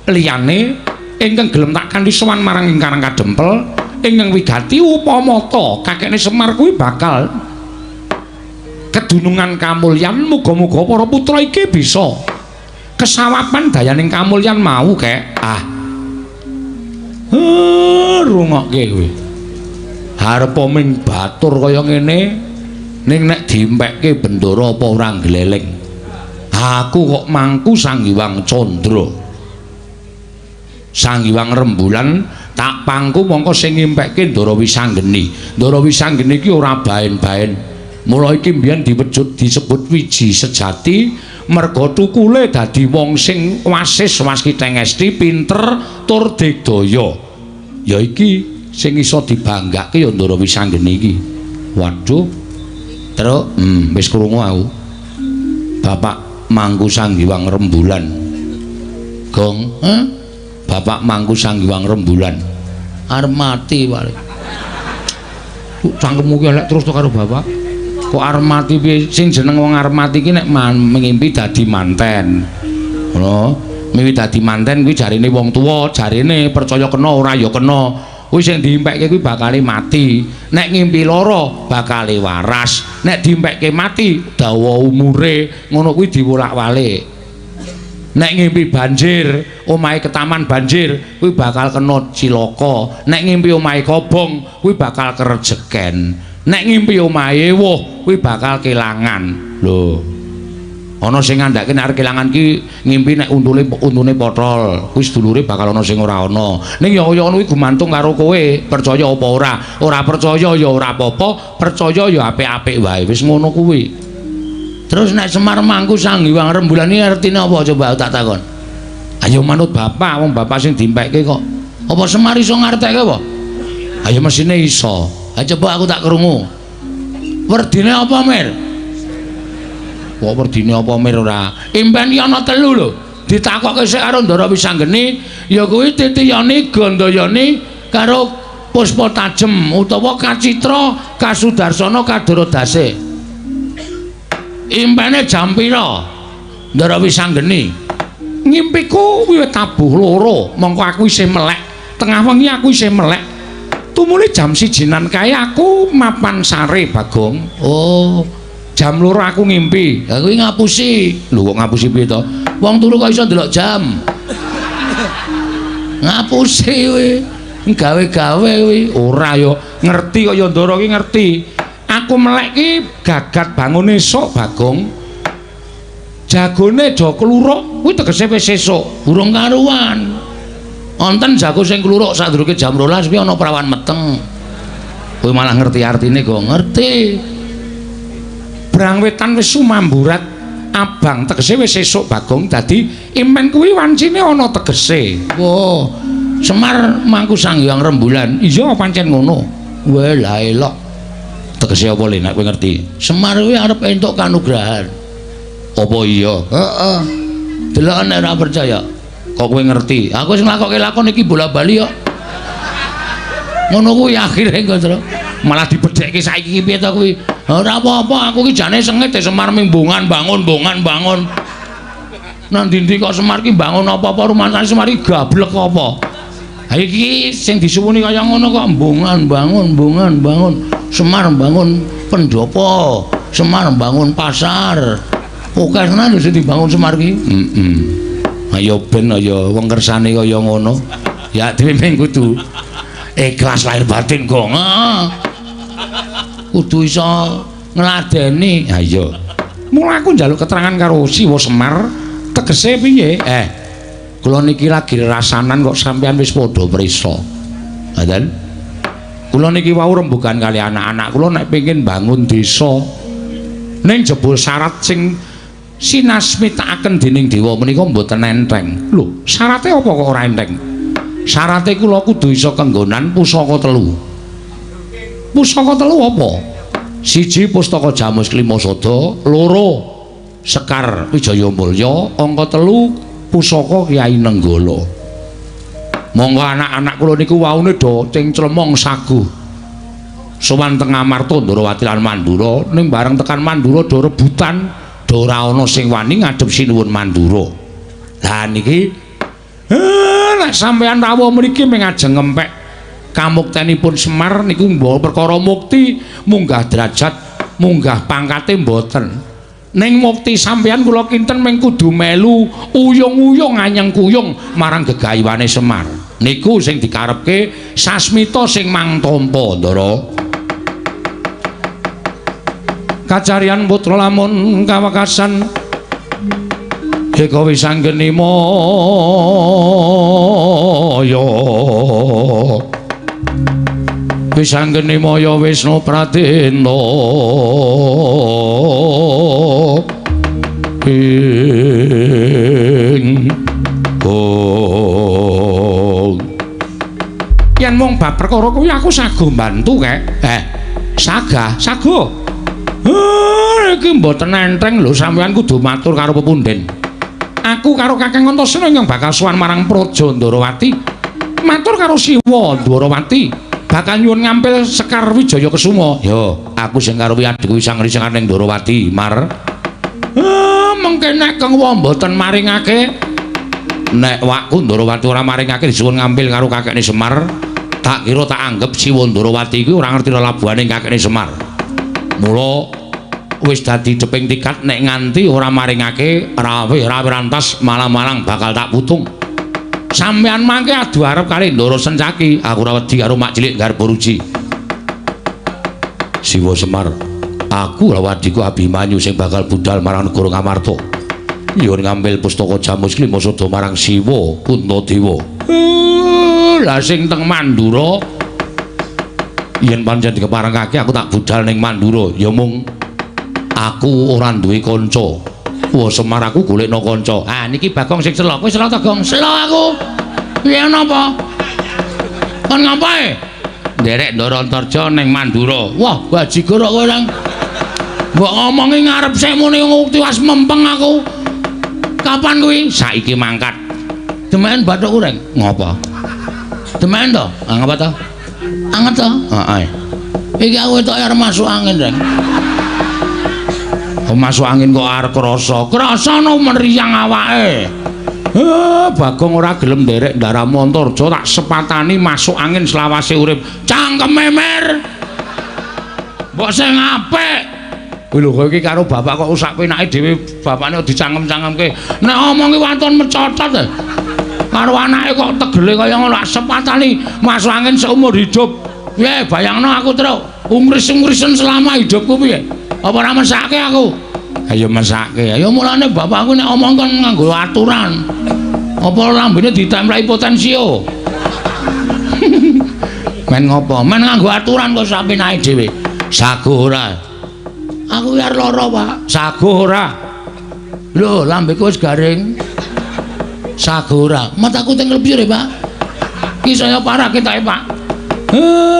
liyane ingkang gelem tak kanthi sowan marang ing Karang Kadempel ingkang wigati upamata kakekne Semar kuwi bakal kedunungan kamulyan. Muga-muga para putra iki bisa kesawapan dayaning kamulyan mau kek. Rungokke kowe. Arep ming batur kaya ngene ning nek diempekke bendara apa ora gleleng. Aku kok mangku Sang Hyang Candra. Sang Hyang Rembulan tak pangku mongko sing ngimpekke Ndara Wisanggeni. Ndara Wisanggeni iki ora baen-baen. Mula iki mbiyen disebut wiji sejati merga tukule dadi wong sing wasis waskiteng esti pinter tur digdaya. Ya iki sing iso dibanggake ya Ndara Wisanggeni iki. Waduh. Terus wis krungu aku. Bapak mangku Sang Hyang Rembulan. Gong, Bapak mangku Sang Hyang Rembulan. Arep mati wae. Cangkemmu ki elek terus to karo bapak. Kok arep mati piye? Sing jeneng wong arep mati ki nek ngimpi dadi manten. Ngono, mimpi dadi manten kuwi jarine wong tuwa, jarine percaya kena ora ya kena. Kuwi sing diimpekke kuwi bakale mati. Nek ngimpi lara bakale waras. Nek diimpekke mati dawa umure. Ngono kuwi diwolak-walik. Nek ngimpi banjir, omahe ketaman banjir, kuwi bakal kena cilaka. Nek ngimpi omahe kobong, kuwi bakal kerejeken. Nek ngimpi omahe ewuh, kuwi bakal kelangan. Lho. Ana sing ngandhake nek arep kelangan ki ngimpi nek untune potol, kuwi sedulure bakal ana sing ora ana. Ning ya kaya ngono kuwi gumantung karo kowe, percaya apa ora. Ora percaya ya ora apa-apa, percaya ya apik-apik wae. Wis ngono kuwi. Terus nek Semar mangku Sang Hyang Rembulan iki artine apa coba tak takon. Ayo manut bapak, wong bapak sing diempekke kok. Apa Semar iso ngartekke apa? Ayo mesine iso. Ha coba aku tak krungu. Werdine apa, Mir? Kok werdine apa, Mir ora? Impen ana 3 lho. Ditakokke sik karo Ndara Wisanggeni, ya kuwi titiyane Gandayani karo Puspa Tajem utawa Kacitra Kasudarsana Kadorodase. Impene jam pira? Ndara Wisanggeni. Ngimpiku wiwit tabuh loro, mongko aku isih melek. Tengah wengi aku isih melek. Tumuli jam 1-an kae aku mapan sare Bagong. Oh, jam 2 aku ngimpi. Ha kuwi ngapusi. Lho kok ngapusi piye to? Wong turu kok iso ndelok jam. Ngapusi kowe. Gawe-gawe kowe. Ora ya ngerti kaya Ndara ki ngerti. Aku melek ki gagat bangun esuk Bagong. Jagone aja kluruk, kuwi tegese wis esuk, urung karuan. Wonten jago sing kluruk sadurunge jam 12 kuwi ana prawan meteng. Kowe malah ngerti artine kok, ngerti. Brang wetan wis sumamburat abang tegese wis esuk Bagong, dadi impen kuwi wancine ana tegese. Wo, Semar mangku Sang Hyang Rembulan. Iya pancen ngono. Wah, la elok. Tegese apa le nek kowe ngerti? Semar kuwi arep entuk kanugrahan. Apa iya? Heeh. Delok nek ora percaya. Kok kowe ngerti? Aku wis nglakokke lakon iki bola-bali kok. Ngono kuwi akhire kok, Tru. Malah dibedhekke saiki piye to kuwi? Ora apa-apa, aku ki jane sengit Semar ming bongan bangun. Nang ndi kok Semar ki bangun apa-apa rumahane Semar iki gablek apa? Ha iki sing disuwuni kaya ngono kok bongan bangun. Semar bangun pendopo, Semar bangun pasar. Oke tenan lho sing dibangun Semar ki. Ayo ben ayo wong kersane kaya ngono. Ya dhewe ming kudu ikhlas lahir batin, Gong. kudu iso ngladeni. Ha iya. Mula aku njaluk keterangan karo Siwa Semar, tegese piye? Kula niki lagi rasanan kok sampean wis padha prisa. Ngaten. Kula niki wau rembugan kali anak-anak kula nek pengin bangun desa. Ning jebul syarat sing sinasmitakaken dening dewa menika mboten enteng. Lho, syarate apa kok ora enteng? Syarate kula kudu iso kenggonan pusaka 3. Pusaka 3 apa? 1 Pustaka Jamus Klimasada, 2 Sekar Wijaya Mulya, angka 3 Pusaka Kyai Nenggala. Monggo anak-anak kula niku waune do cengclemong saguh. Sowan teng Amarta Ndarawati lan Mandura, ning bareng tekan Mandura do rebutan, do ora ana sing wani ngadhep sinuwun Mandura. Lah niki nek sampeyan rawuh mriki mung ajeng ngempek kamuktenipun Semar niku mbawa perkara mukti, munggah derajat, munggah pangkate mboten. Ning mukti sampeyan kula kinten mung kudu melu uyung-uyung anyeng kuyung marang gegayuhane Semar. Niku sing dikarepke sasmita sing mangtampa, Ndara. Kacarian putra lamun kawekasan Eka wisanggeni maya wisanggeni maya Wisnu Pratena ing yen mung bab perkara kuwi aku saguh mbantu kek. Saguh. Iki mboten enteng lho, sampeyan kudu matur karo pepunden. Aku karo Kakang Antasena yang bakal sowan marang Praja Ndarawati. Matur karo Siwa Ndarawati, bakal nyuwun ngampil Sekar Wijaya Kesuma. Yo, aku sing karo adhiku Sang Risang ning Ndarawati, Mar. Mengke nek kang mboten maringake, nek wakku Ndarawati ora maringake disuwun ngampil karo kakekne Semar, tak kira tak anggap Siwa Ndarawati iku ora ngerti lelabuhane kakekne Semar. Mula wis dadi deping tikat nek nganti ora maringake rawe rantas malang-malang bakal tak putung. Sampeyan mangke adu arep kali Ndara Sencaki, aku ora wedi karo mak cilik Garba Ruci. Siwa Semar, aku lawan adhiku Abimanyu sing bakal budal marang negara Ngamarta. Yen ngambil pustaka Jamus Klimasada marang Siwa Puntadewa. Lah sing teng Mandura yen pancen dikeparengake aku tak budal ning Mandura, ya mung aku ora duwe kanca. Wah, Semar aku golekno kanca. Niki Bagong sing selo. Kowe selo ta, Gong? Selo aku. Piye napa? Kon ngapae? Nderek Ndara Antarja ning Mandura. Wah, bajigur kok kowe nang. Mbok ngomongi ngarep sik muni ngukti was mempeng aku. Kapan kuwi? Saiki mangkat. Demen bathuk ureng. Ngopo? Demen to? Ngapa to? Anget to? Heeh. Iki aku tok arep masuk angin, Reng. Masuk angin kok arep krasa no meriang awake. Bagong ora gelem nderek Ndara Antarja tak sepatani masuk angin selawase urip. Cangkem memer. Mbok sing apik. Kuwi lho kowe iki karo bapak kok usak penake dhewe bapakne dicangkem-cangkemke. Nek omongi waton mecotot e. Karo anake kok tegele kaya ngono sepatani masuk angin seumur hidup. Piye bayangno aku terus ungris-ungrisan selama hidupku piye? Apa ora mesake aku? Ayo mesake. Ayo mulane bapakku nek omong kon nganggo aturan. Apa lambene ditempleki potensio? Men ngopo? Men nganggo aturan kok sapenake dhewe. Saguh ora. Aku ya lara, Pak. Saguh ora. Lho, lambeku wis garing. Saguh ora. Mataku teng lebire, Pak. Ki saya parah ketake, Pak.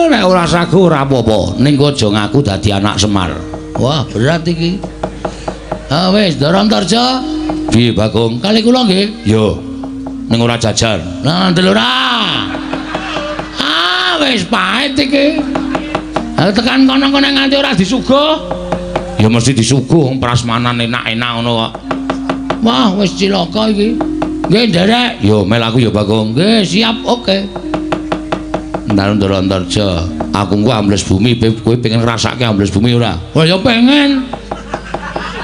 Nek ora saguh ora apa-apa. Ning aja ngaku dadi anak Semar. Wah, berat iki. Wis, Ndara Antarja. Piye, Bagong? Kali kula nggih. Yo. Ning ora jajan. Lah, ndelok ora. Wis pahit iki. Tekan kono-kono nganti ora disuguh. Ya mesti disuguh prasmanan enak-enak ngono kok. Wah, wis cilaka iki. Nggih, nderek. Yo, mel aku ya, Bagong. Nggih, siap, oke. Ndara Antarja, aku ku ambles bumi, kowe pengen ngrasake ambles bumi ora? Oh ya pengen.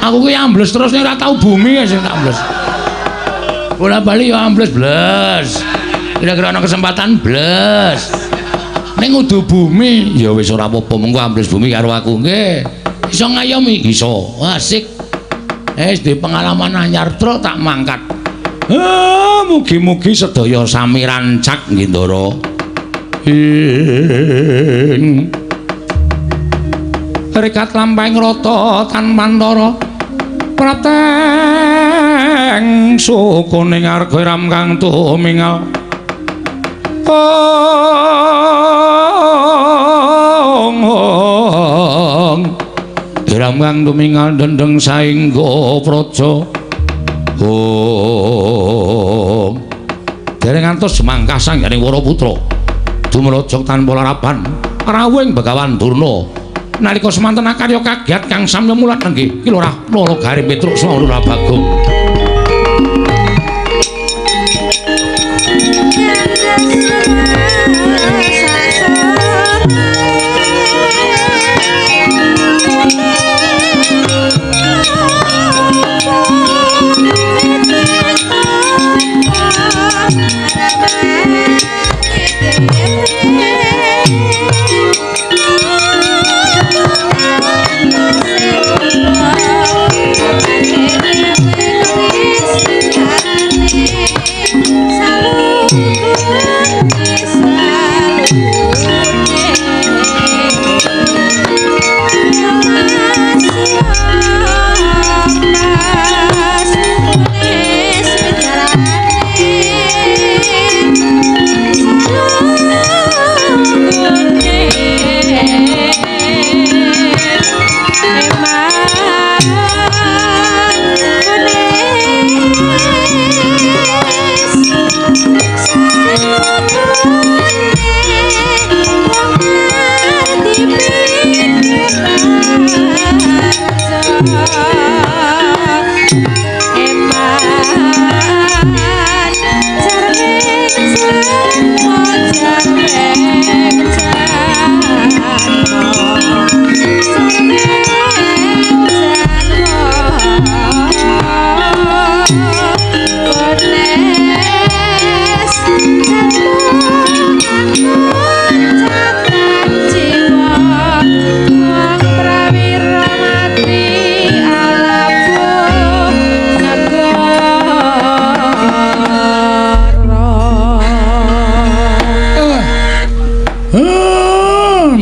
Aku ki ambles terus nek ora tau bumi sing tak ambles. Bola bali ya ambles bles. Kira-kira ana kesempatan bles. ning udu bumi ya wis ora apa-apa mengko ambles bumi karo aku nggih iso ngayomi iso asik wis duwe pengalaman anyar truk tak mangkat mugi-mugi sedaya sami rancak nggih Ndara rekat lampahing rata tan Mantara prateng sukuning arga ram kang tumingal Iram kang tumingal dendeng saengga praja dereng ngantos semangkah sangganing Waraputra dumrajak tanpa larapan rawuhing Begawan Durna nalika semanten akarya kagiat kang samya mulat nggih ki lurah loro garing Petruk Swara Bagong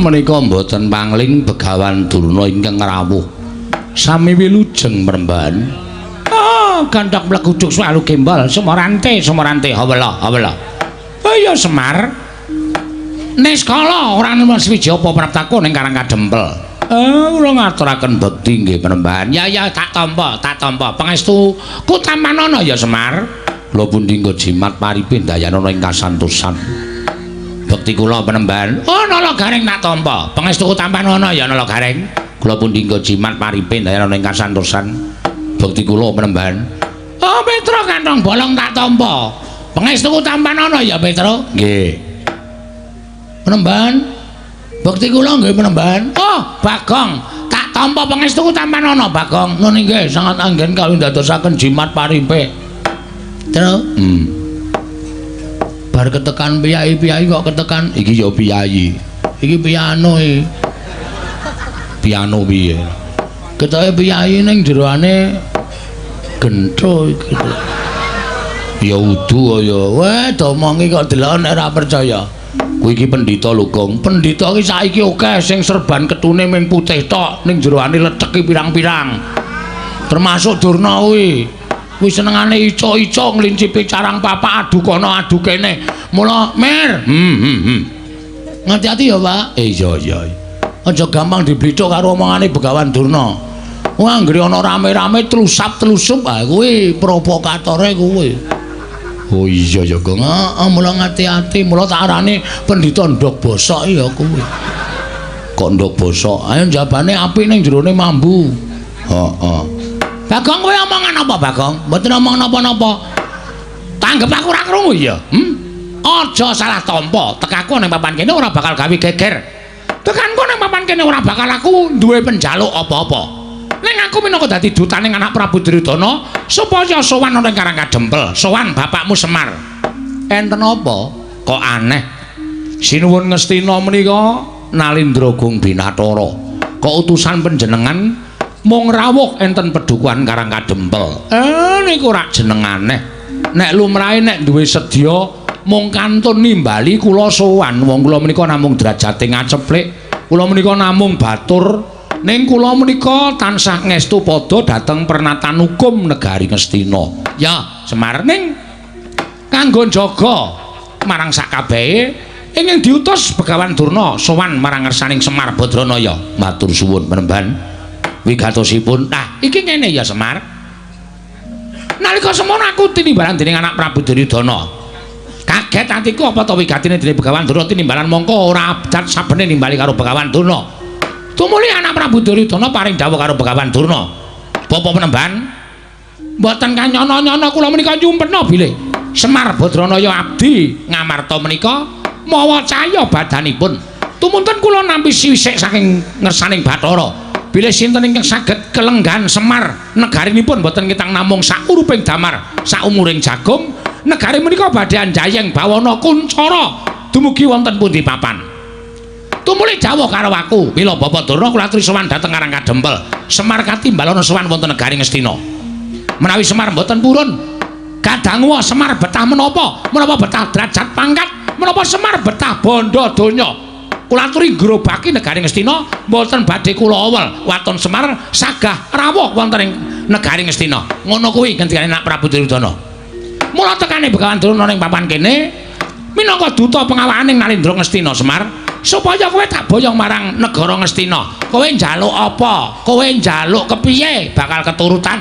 menika mboten pangling Begawan Durna ingkang rawuh sami wilujeng mremban gandak mleguduk swalu gembal semorante hawala ya Semar niskala ora nemen swiji apa praptaku ning Karang Kadempel kula ngaturaken bekti nggih mremban ya tak tampa pangestu Kutamanana ya Semar kula pundi nggo jimat paripin dayanana ing kasantosan bekti kula penemban nala garing tak tampa pangestu Kutamanana ya nala garing kula pundi nggo jimat paripin dayanana ing kasantosan bekti kula penemban Petra kantong bolong tak tampa pangestu Kutamanana ya Petra nggih penemban bekti kula nggih penemban Bagong tak tampa pangestu Kutamanana Bagong nun nggih sangat anggen kawin dadosaken jimat paripe terus bar ketekan piyai kok ketekan iki ya piyai iki piano piye ketoke piyai ning jerone gentho iki ya udu ya weh domongi kok delok nek ora percaya kuwi iki pendhita lho Gong pendhita iki saiki akeh sing serban ketune ming putih tok ning jeroane lecek pirang-pirang termasuk Durna kuwi senengane ico-ico nglincipi carang papa adu kono adu kene mula Mir ngati-ati ya Pak iya aja gampang diblithuk karo omongane Begawan Durna wah anggere ana rame-rame tlusap-tlusup kuwi provokatore kuwi oh iya ya Gong mula ngati-ati mula tak arani pendhita ndok bosok ya kuwi kok ndok bosok ayo jabane apik ning jerone mambu Bagong kowe omongan apa Bagong? Mboten omong napa-napa. Tanggep aku ora krungu ya. Aja salah tampa. Tekaku ning papan kene ora bakal gawe geger. Tekanku ning papan kene ora bakal aku duwe penjaluk apa-apa. Ning aku minangka dadi dutaning anak Prabu Duryudana supaya sowan ning Karang Kadempel, sowan bapakmu Semar. Enten apa? Kok aneh? Sinuwun Ngastina menika Nalindra Gung Binathara. Kautusan panjenengan mung rawuh enten Pedukuhan Karang Kadempel. Niku rak jeneng aneh. Nek lumrahe nek duwe sedya mung kantun nimbali kula sowan. Wong kula menika namung derajate ngaceplik. Kula menika namung batur. Ning kula menika tansah ngestu padha dhateng pernatan hukum negari Ngastina. Ya, Semar ning kanggo jaga marang sakabehe ingkang diutus Begawan Durna sowan marang ngersaning Semar Badranaya. Matur suwun penemban wigatosipun. Nah, iki ngene ya Semar. Nalika semono aku tinimbalan dening anak Prabu Duryudana. Kaget atiku apa to wigatine dening Begawan Durna tinimbalan mongko ora abdat sabene nimbali karo Begawan Durna. Tumuli anak Prabu Duryudana paring dawuh karo Begawan Durna. Bapa penemban, mboten kanyono-nyono kula menika nyumpena bilih Semar Badranaya abdi ngamarta menika mawa cahya badanipun. Tumunten kula nampi siwisik saking ngersaning Bathara. Bilih sinten ingkang saged kelenggan Semar negarinipun boten kitang namung sakuruping damar, saumuring jagung, negari menika badhe anjayeng bawana kuncara dumugi wonten pundi papan. Tumuli dawuh karo aku, mila Bapak Durna kula aturi sowan dhateng Karang Kadempel. Semar katimbalana sowan wonten negari Ngastina. Menawi Semar mboten purun, kadangwa Semar betah menapa? Menapa betah derajat pangkat? Menapa Semar betah bondo donya? Kula aturi grobaki negari Ngastina mboten badhe kula awel waton Semar sagah rawuh wonten ing negari Ngastina. Ngono kuwi ngendikane Anak Prabu Duryudana. Mula tekane Begawan Durna ning papan kene minangka duta pengawaning Nalindra Ngastina Semar, supaya kowe tak boyong marang negara Ngastina. Kowe njaluk apa? Kowe njaluk kepiye bakal keturutan?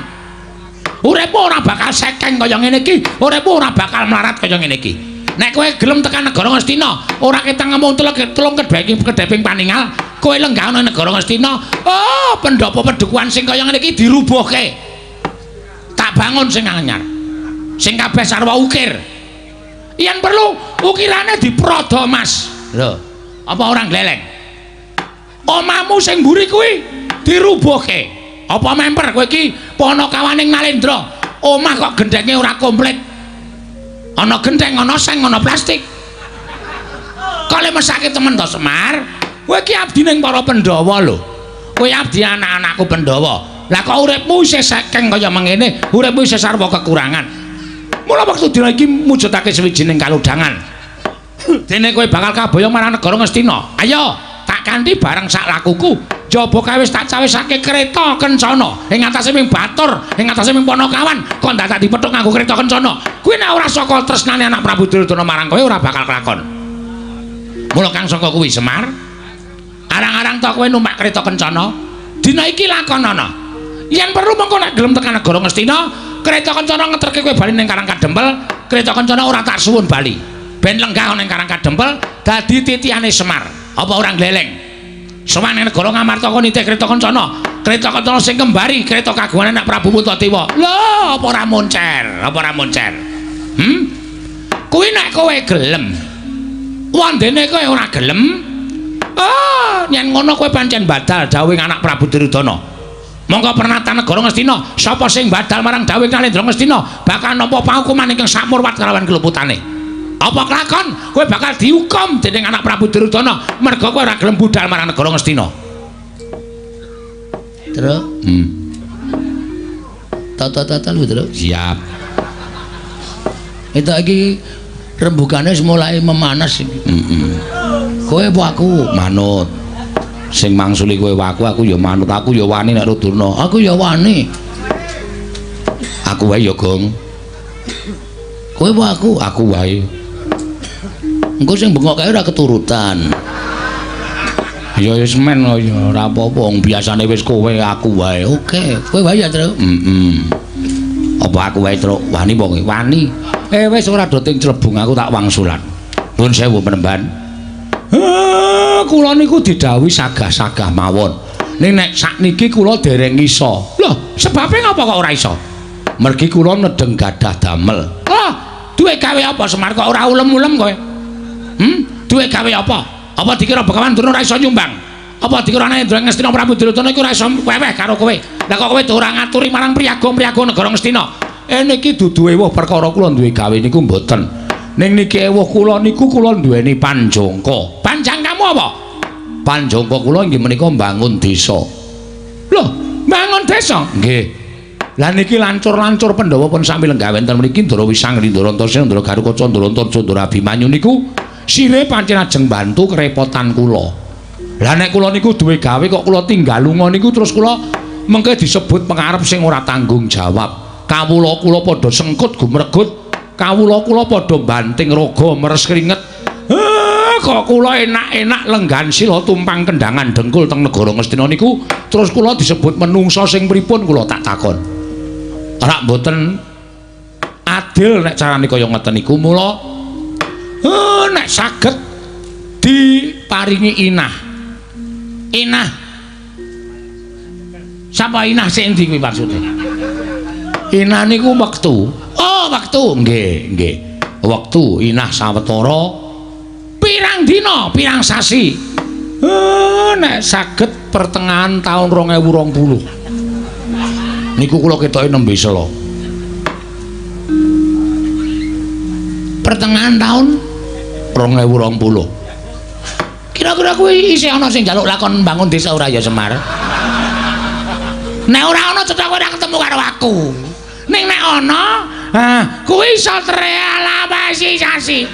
Uripmu ora bakal sekeng kaya ngene iki, uripmu ora bakal melarat kaya ngene iki. Nek kowe gelem tekan negara Ngastina, ora ketang ngomong telung kedheping paningal, kowe lenggah nang negara Ngastina, oh, pendopo pedukuhan sing kaya ngene iki dirubuhke. Tak bangun sing anyar. Sing kabeh sarwa ukir. Yen perlu ukirane diprodo, Mas. Lho, apa orang gleleng? Omahmu sing mburi kuwi dirubuhke. Apa memper kowe iki panakawaning Nalindra? Omah kok gendenge ora komplit. Ana gendeng, ana seng, ana plastik. Kok le mesake temen to Semar? Kowe iki abdi ning para Pandhawa lho. Kowe abdi anak-anakku Pandhawa. Lah kok uripmu isih sekeng kaya mengene, uripmu isih sarwa kekurangan. Mula wektu dina iki mujudake sawijining kalodhangan. Dene kowe bakal kaboyong marang negara Ngastina. Ayo, tak kanthi barang sak lakuku. Jaba kawis tak cawisake kreta kencana ing atase ming batur, ing atase ming Panakawan, kok ndak dipethuk nganggo kreta kencana. Kuwi nek ora saka tresnane Anak Prabu Duryudana marang kowe ora bakal kelakon. Mula kang saka kuwi Semar, arang-arang to kowe numpak kreta kencana. Dina iki lakonana. Yen perlu mengko nek gelem tekan negara Ngastina, kreta kencana ngeterke kowe bali ning Karang Kadempel, kreta kencana ora tak suwun bali. Ben lenggah ning Karang Kadempel dadi titihane Semar. Apa orang gleleng? Sowan ning negara Ngamarta kok nitih kreta kencana. Kreta kencana sing kembari kreta kagungane Anak Prabu Puntadewa. Lho, apa ora moncer? Apa ora moncer? Kuwi nek kowe gelem. Wandene kowe ora gelem. Ah, yen ngono kowe pancen badal dawuhing Anak Prabu Duryudana. Monggo pernatan negara Ngastina, sapa sing badal marang dawuhing Nalindra Ngastina bakal nampa pahukuman ingkang sakmurwat kalawan keluputane. Apa kelakon kowe bakal dihukum dening Anak Prabu Duryudana merga kowe ora gelem budal marang negara Ngastina. Terus? Tata-tata lho, Terus. Siap. Itu iki rembugane mulai memanas iki. Kowe apa aku manut. Sing mangsuli kowe aku ya manut, aku ya wani nek Durna. Aku ya wani. Aku wae ya, Gong. Kowe apa aku wae. Engko sing bengok kae ora keturutan. Ya wis men ya ora apa-apa, wong biasane wis kowe aku wae. Oke, kowe wae ya, Truk. Apa aku wae, Truk? Wani apa kowe? Wani. Wis ora do ting clebung aku tak wangsulan. Nuwun sewu penemban. Kula niku didhawuhi sagah-sagah mawon. Ning nek sakniki kula dereng iso. Lho, sebabe ngapa kok ora iso? Mergi kula nedeng gadah damel. Lah, duwe gawe apa Semar kok ora ulem-ulem kowe? Duwe gawe apa? Apa dikira Begawan Durna ora iso nyumbang? Apa dikira Nalindra Ngastina Prabu Duryudana iku ora iso weweh karo kowe? Lah kok kowe ora ngaturi marang priyaga-priyaga negara Ngastina? Niki dudu ewuh perkara kula duwe gawe niku mboten. Ning niki ewuh kula niku kula duweni panjangka. Panjang kamu apa? Panjangka kula inggih menika mbangun desa. Loh, mbangun desa? Nggih. Lah niki lancur-lancur Pandhawa pun sami lenggawe enten mriki Ndara Wisangri, Ndara Antasena, Ndara Garukaca, Ndara Antarja, Ndara Abimanyu niku sire pancen ajeng bantu kerepotan kula. Lah nek kula niku duwe gawe kok kula tinggal lunga niku terus kula mengke disebut pengarep sing ora tanggung jawab. Kawula kula padha sengkut gumregut. Kawula kula padha banting raga meres keringet. Kok kula enak-enak lenggan sila tumpang kendangan dengkul teng negara Ngastina niku terus kula disebut menungsa sing pripun kula tak takon. Ora mboten adil nek carane kaya ngoten niku mula nek saged diparingi inah. Inah. Sapa inah sing ndi kuwi maksude? Inah niku wektu. Oh, wektu. Nggih. Wektu inah sawetara pirang dina, pirang sasi. Nek saged pertengahan tahun 2020. Niku kula ketoke nembe sela. Pertengahan tahun 2020. Kira-kira kuwi isih ana sing njaluk lakon bangun desa ora ya Semar? Nek ora ana cocok ora ketemu karo aku. Ning nek ana, kuwi iso realisasi.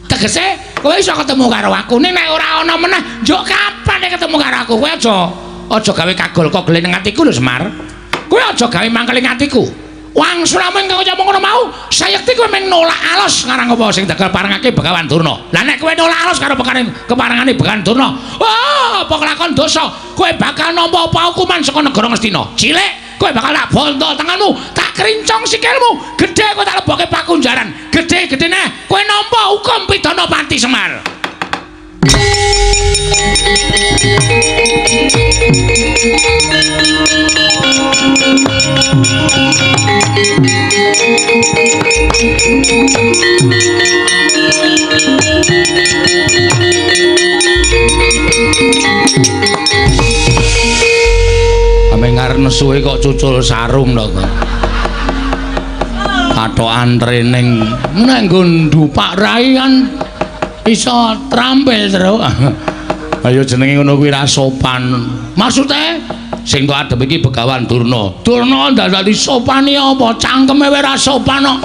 Tegese kowe iso ketemu karo aku. Ning nek ora ana meneh, njuk kapan nek ketemu karo aku? Kowe aja gawe kagol-kogol ning atiku lho Semar. Kowe aja gawe mangkel ning atiku. Wang Sulamen kaya ngono mau, sayekti kowe mung nolak alus ngarang apa sing tegal parengake Begawan Durna. Lah nek kowe nolak alus karo keparengane Begawan Durna, apa kelakon dosa, kowe bakal nampa apa hukuman saka negara Ngastina. Cilik kowe bakal tak bontol tanganmu, tak krincong sikilmu, gedhe kowe tak lebokke pakunjaran. Gedhe-gedhene kowe nampa hukum pidana pati Semar. Ame ngarep nesuhe kok cucul sarung to. Kathokan trening nek nggo ndupak rai kan iso trampil terus. Ayo jenenge ngono kuwi ra sopan. Maksude sing tok adep iki Begawan Durna. Durna dadak disopani apa? Cangkeme wae ra sopan kok.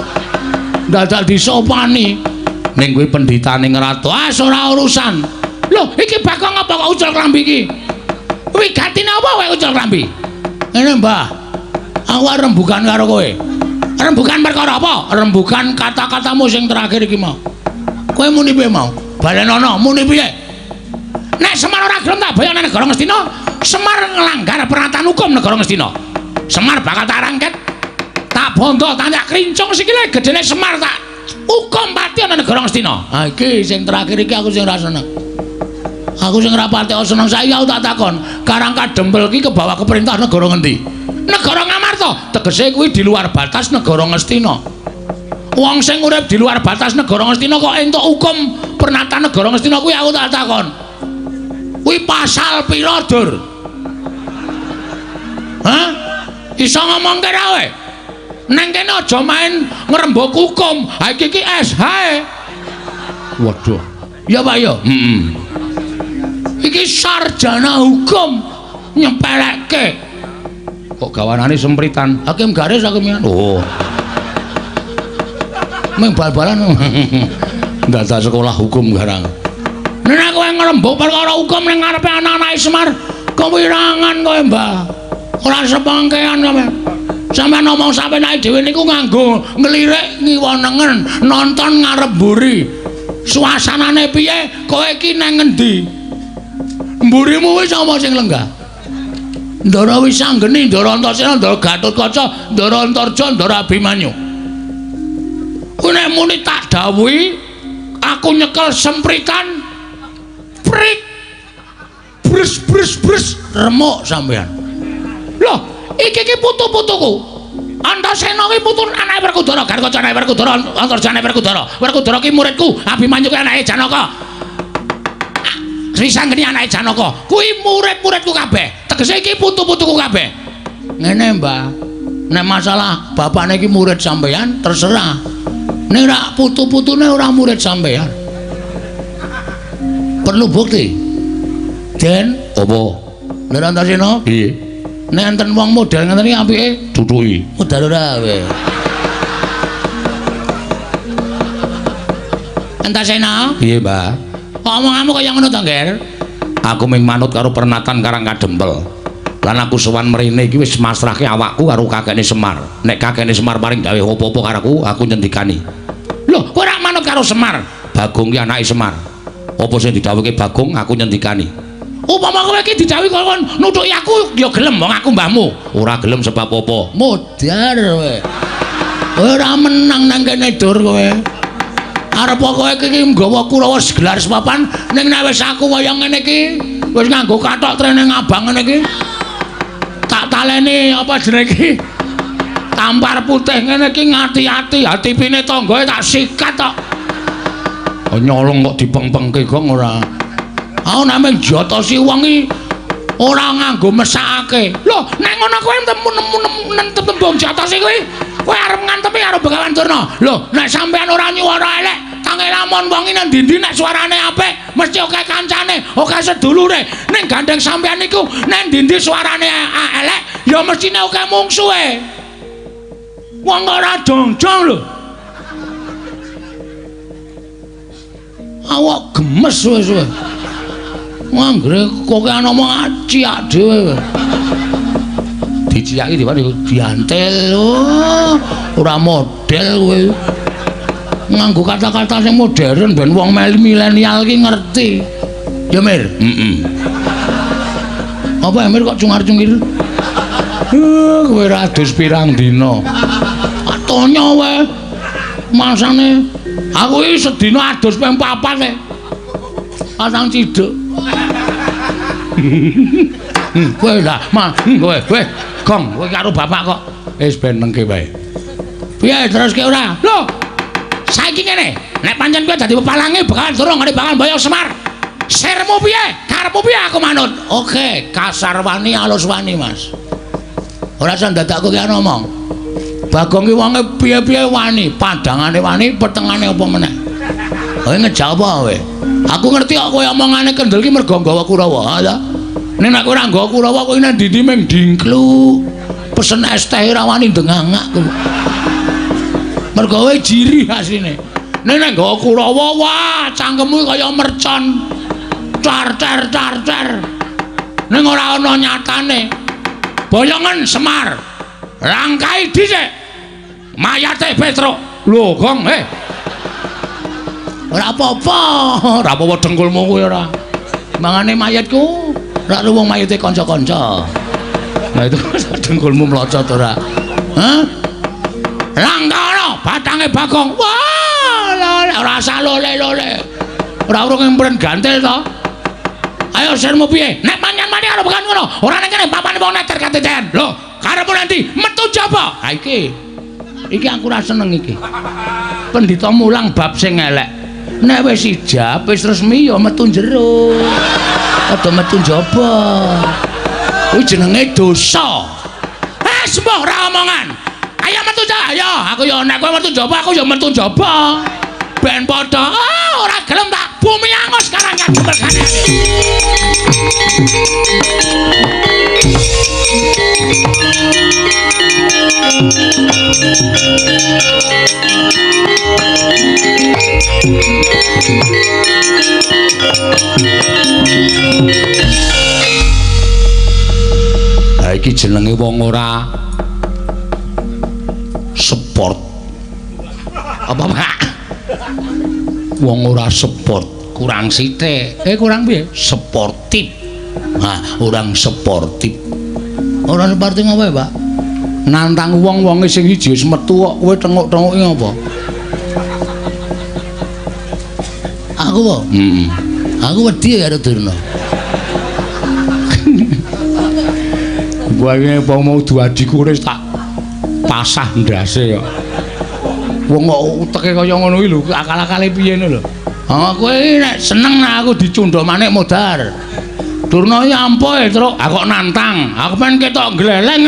Dadak disopani. Ning kuwi pendhitaning ratu. Ora urusan. Lho, iki bakal ngapa kok ucul klambi iki? Wigatine apa kowe ucul klambi? Ngene, Mbah. Aku arep rembugan karo kowe. Rembugan perkara apa? Rembugan kata-katamu sing terakhir iki mau. Kowe muni piye mau? Balenono muni piye? Nek Semar ora gelem tak bayane negara Ngastina, Semar nglanggar pernatan hukum negara Ngastina. Semar bakal tak rangket, tak bondo, tak krincong sikile gedene Semar tak hukum pati ana negara Ngastina. Ha iki sing terakhir iki aku sing ra seneng. Aku sing ra pati seneng saiki aku tak takon, Karang Kadempel iki kebawa ke perintah negara ngendi? Negara Ngamarta, tegese kuwi di luar batas negara Ngastina. Wong sing urip di luar batas negara Ngastina kok entuk hukum pernatan negara Ngastina kuwi aku tak takon. Kuwi pasal pira, Dur? Hah? Iso ngomongke ra kowe? Neng kene aja main ngrembug hukum. Ha iki SH. Waduh. Ya Pak ya. Iki sarjana hukum nyempelekke. Kok gawanane sempritan? Hakim garis hakimian. Oh. Meng bal-balan. Dadak sekolah hukum garang. Nek kowe ngrembug perkara hukum ning ngarepe anak-anak Semar, kewirangan kowe, Mbah. Ora sepengkean kowe. Sampeyan ngomong sampeyan ae dhewe niku nganggo nglirik ngiwonengen, nonton ngarep mburi. Suasanane piye? Kowe iki nang ngendi? Mburimu wis apa sing lenggah? Ndara Wisanggeni, Ndara Antasena, Ndara Gatotkaca, Ndara Antarja, Ndara Abimanyu. Kuwi nek muni tak dawuhi, aku nyekel sempritan prik bres remuk sampean. Loh, iki putu-putuku. Antasena kuwi putu anake Werkudara, Garukaca anake Werkudara, Antarja anake Werkudara. Werkudara ki muridku, Abimanyu ki anake Janaka. Wisanggeni anake Janaka. Kuwi murid-muridku kabeh. Tegese iki putu-putuku kabeh. Ngene, Mbah. Nek masalah bapakne iki murid sampean terserah. Nek rak putu-putune ora murid sampean. Perlu bukti. Den, apa? Nek Antasena? Piye? Nek enten wong model ngeten iki apike duduki. Modal ora wae. Antasena? Piye, Mbak? Omonganmu kaya ngono to, Nger? Aku ming manut karo pernatan Karang Kadempel. Lan aku sowan mrene iki wis masrahke awakku karo kakekne Semar. Nek kakekne Semar paring gawe apa-apa karo aku nyendikani. Lho, kowe ora manut karo Semar? Bagong ki anake Semar. Apa sing didhawuhke Bagong aku nyendikani. Upama kowe iki didhawuhi kon nutuki aku ya gelem wong aku mbahmu. Ora gelem sebab apa? Modar kowe. Ora menang nang kene dur kowe. Arep kowe iki nggawa Kurawa segelar sepapan ning nek wis aku kaya ngene iki wis nganggo kathok trene abang ngene iki. Tak taleni apa jenenge iki? Tampar putih ngene iki ngati-ati, hatipine tanggae tak sikat tok. Nyolong kok dipeng-pengke gong ora. Aku nek jotosi wong iki ora nganggo mesakake. Lho, nek ngono kowe tembung jotosi kuwi, kowe arep ngantemi karo Begawan Durna. Lho, nek sampean ora nyuwara elek, tangi lamun wong iki nang ndi-ndi nek suarane apik, mesti oke kancane, oke sedulure. Ning gandeng sampean niku nek ndi-ndi suarane elek, ya mestine oke mungsuhe. Wong ora jongjong lho. Awak gemes wis. Anggere kok ana omong ciak dhewe. Diciaki diantel. Ora model kowe. Nganggo kata-kata sing modern ben wong milenial iki ngerti. Ya Mir? Apa Mir kok cungar-cungir? Kowe ra adus pirang dina. Atonya wae. Masane aku iki sedina adus ping 4 e. Pasang ciduk. Kowe lah, kowe gong, kowe karo bapak kok wis ben nengke wae. Piye teruske ora? Lho. Saiki ngene, nek pancen kowe dadi pepalange Begawan Durna ngene Begawan Boyo Semar. Sirmu piye? Karepmu piye aku manut? Oke, kasar wani alus wani, Mas. Ora usah ndadakku ki ngomong. Bagong ki wonge piye-piye wani, padangane wani, petengane apa meneh. Kowe ngejawab wae. Aku ngerti kok kowe omongane kendel ki mergo nggawa Kurawa, ya. Nek nek kowe ora nggawa Kurawa kowe nang ndi mung dingklu. Pesen es teh ora wani ndengangak kowe. Mergo kowe jiri asline. Nek nek nggawa Kurawa wah cangkemmu kaya mercon. Car-car. Ning ora ana nyatane. Boyongan Semar. Rangkai dhisik. Mayate Petruk. Lho, Gong, ora apa-apa, ora apa-apa dengkulmu kuwi ora. Mangane mayatku, ora wong mayite kanca-kanca. Nah itu dengkulmu mlocot ora. Hah? Langkana batange Bagong. Wah, ora usah lole-lole. Ora urung empren gantel to. Ayo sirmu piye? Nek panjenengan mani karo Begawan ngono, ora ning kene papane wong neter kateten. Lho, karepmu nanti metu jaba. Ha iki. Iki aku ora seneng iki. Pendhita mulang bab sing elek. Nek wis ijab wis resmi ya metu jero. Aja metu njaba. Kuwi jenenge dosa. Sembuh ora omongan. Ayo metu njaba. Ayo, aku ya nek kowe metu njaba aku ya metu njaba. Ben padha ora gelem tak bumi angus Karang Kadempel kene. Ha iki jenenge wong ora sport. Apa Pak? Wong ora sport, kurang sithik. Kurang piye? Sportif. Nah, orang sportif. Ora seperti ngopo, Pak? Nantang wong-wonge sing siji wis metu kok kowe tenguk-tenguki apa? Aku po? Aku wedi karo Durna. Wae apa mau duadiku wis tak pasah ndase kok. Wong kok uteke kaya ngono iki lho, akal-akale piye lho. Kowe nek seneng aku dicundha manik modar. Durna iki ampuh Truk, aku kok nantang. Aku men ketok gleleng.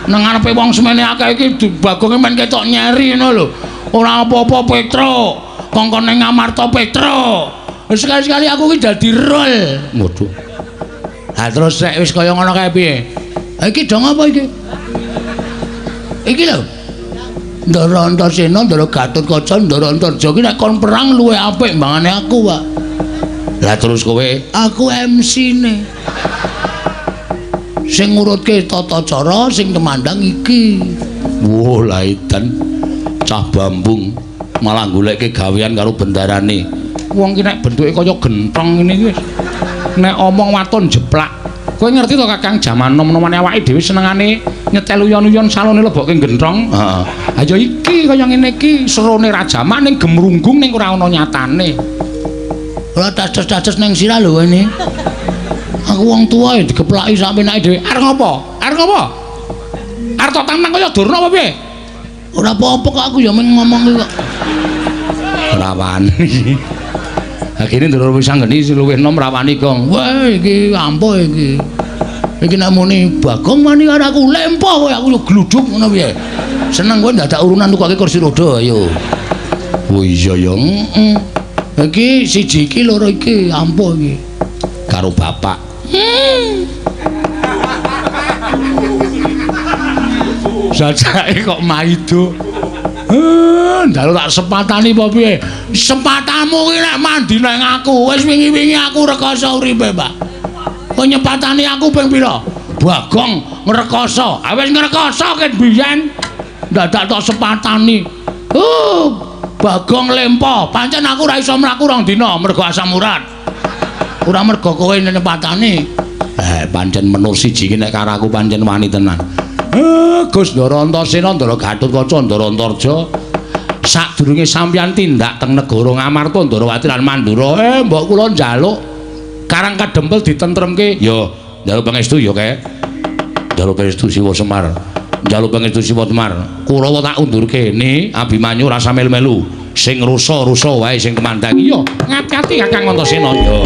Nang ngarepe wong semene akeh iki Bagong men ketok nyeri ngono lho. Ora apa-apa Petro. Kongkone ngamarta Petro. Sekali-sekali aku ki dadi rol. Waduh. Lah terus nek wis kaya ngono kae piye? Iki dong apa iki? Iki lho. Ndara Antasena, Ndara Gatotkaca, Ndara Antarja ki nek kon perang luwe apik mbangane aku, Pak. Lah terus kowe, aku MC-ne. Sing ngurutke tata cara sing temandang iki. Wo lah edan cah bambung malah goleke gawean karo bendarane. Wong ki nek bentuke kaya genthong ngene iki wis. Nek omong waton jeplak. Kowe ngerti to Kakang jaman nom-nomane awake dhewe senengane nyetel uyon-uyon salone lebokke genthong. Heeh. Ha ya iki kaya ngene iki serone rajaman ning gemrunggung ning ora ana nyatane. Ora dados-dados ning sirah lho ngene. Aku wong tuwa ya digeplaki sampe nake dhewe. Arep ngopo? Arep ngopo? Arep tok tantang kaya Durna apa piye? Ora apa-apa kok aku ya mung ngomong kok. Ora wani. Akhirnya ndoro wis anggeni luwih nom rawani kong. Wah iki ampuh iki. Iki nek muni Bagong wani karo aku lempoh kowe aku yo gluduk ngono piye. Seneng kowe dadak urunan tukake kursi roda ayo. Oh iya ya. Iki siji iki loro iki ampuh iki. Karo bapak. Sajake kok maido. Ndalu tak sepatani apa piye? Sepatamu ki nek mandi nang aku. Wis wingi-wingi aku rekoso uripe, Pak. Kok nyepatani aku ping pira? Bagong ngrekoso. Ah wis ngrekoso ket biyen. Dadak tok sepatani. Bagong lempo. Pancen aku ora iso mlaku rong dina mergo asam urat. Ora mergo kowe nyepatani. Pancen menur siji ki nek karo aku pancen wani tenan. Gus Ndara Antasena, Ndara Gatotkaca, Ndara Antarja sadurunge sampeyan tindak teng negara Ngamarta, Ndarawati lan Mandura, mbok kula njaluk Karang Kadempel ditentremke ya njaluk pangestu ya kae. Njaluk pangestu Siwa Semar. Njaluk pangestu Siwa Semar. Kurawa tak undurke ne Abimanyu rasa melu-melu. Sing rusa-rusa wae sing kemandangi ya ngati-ati Kakang Antasena ya.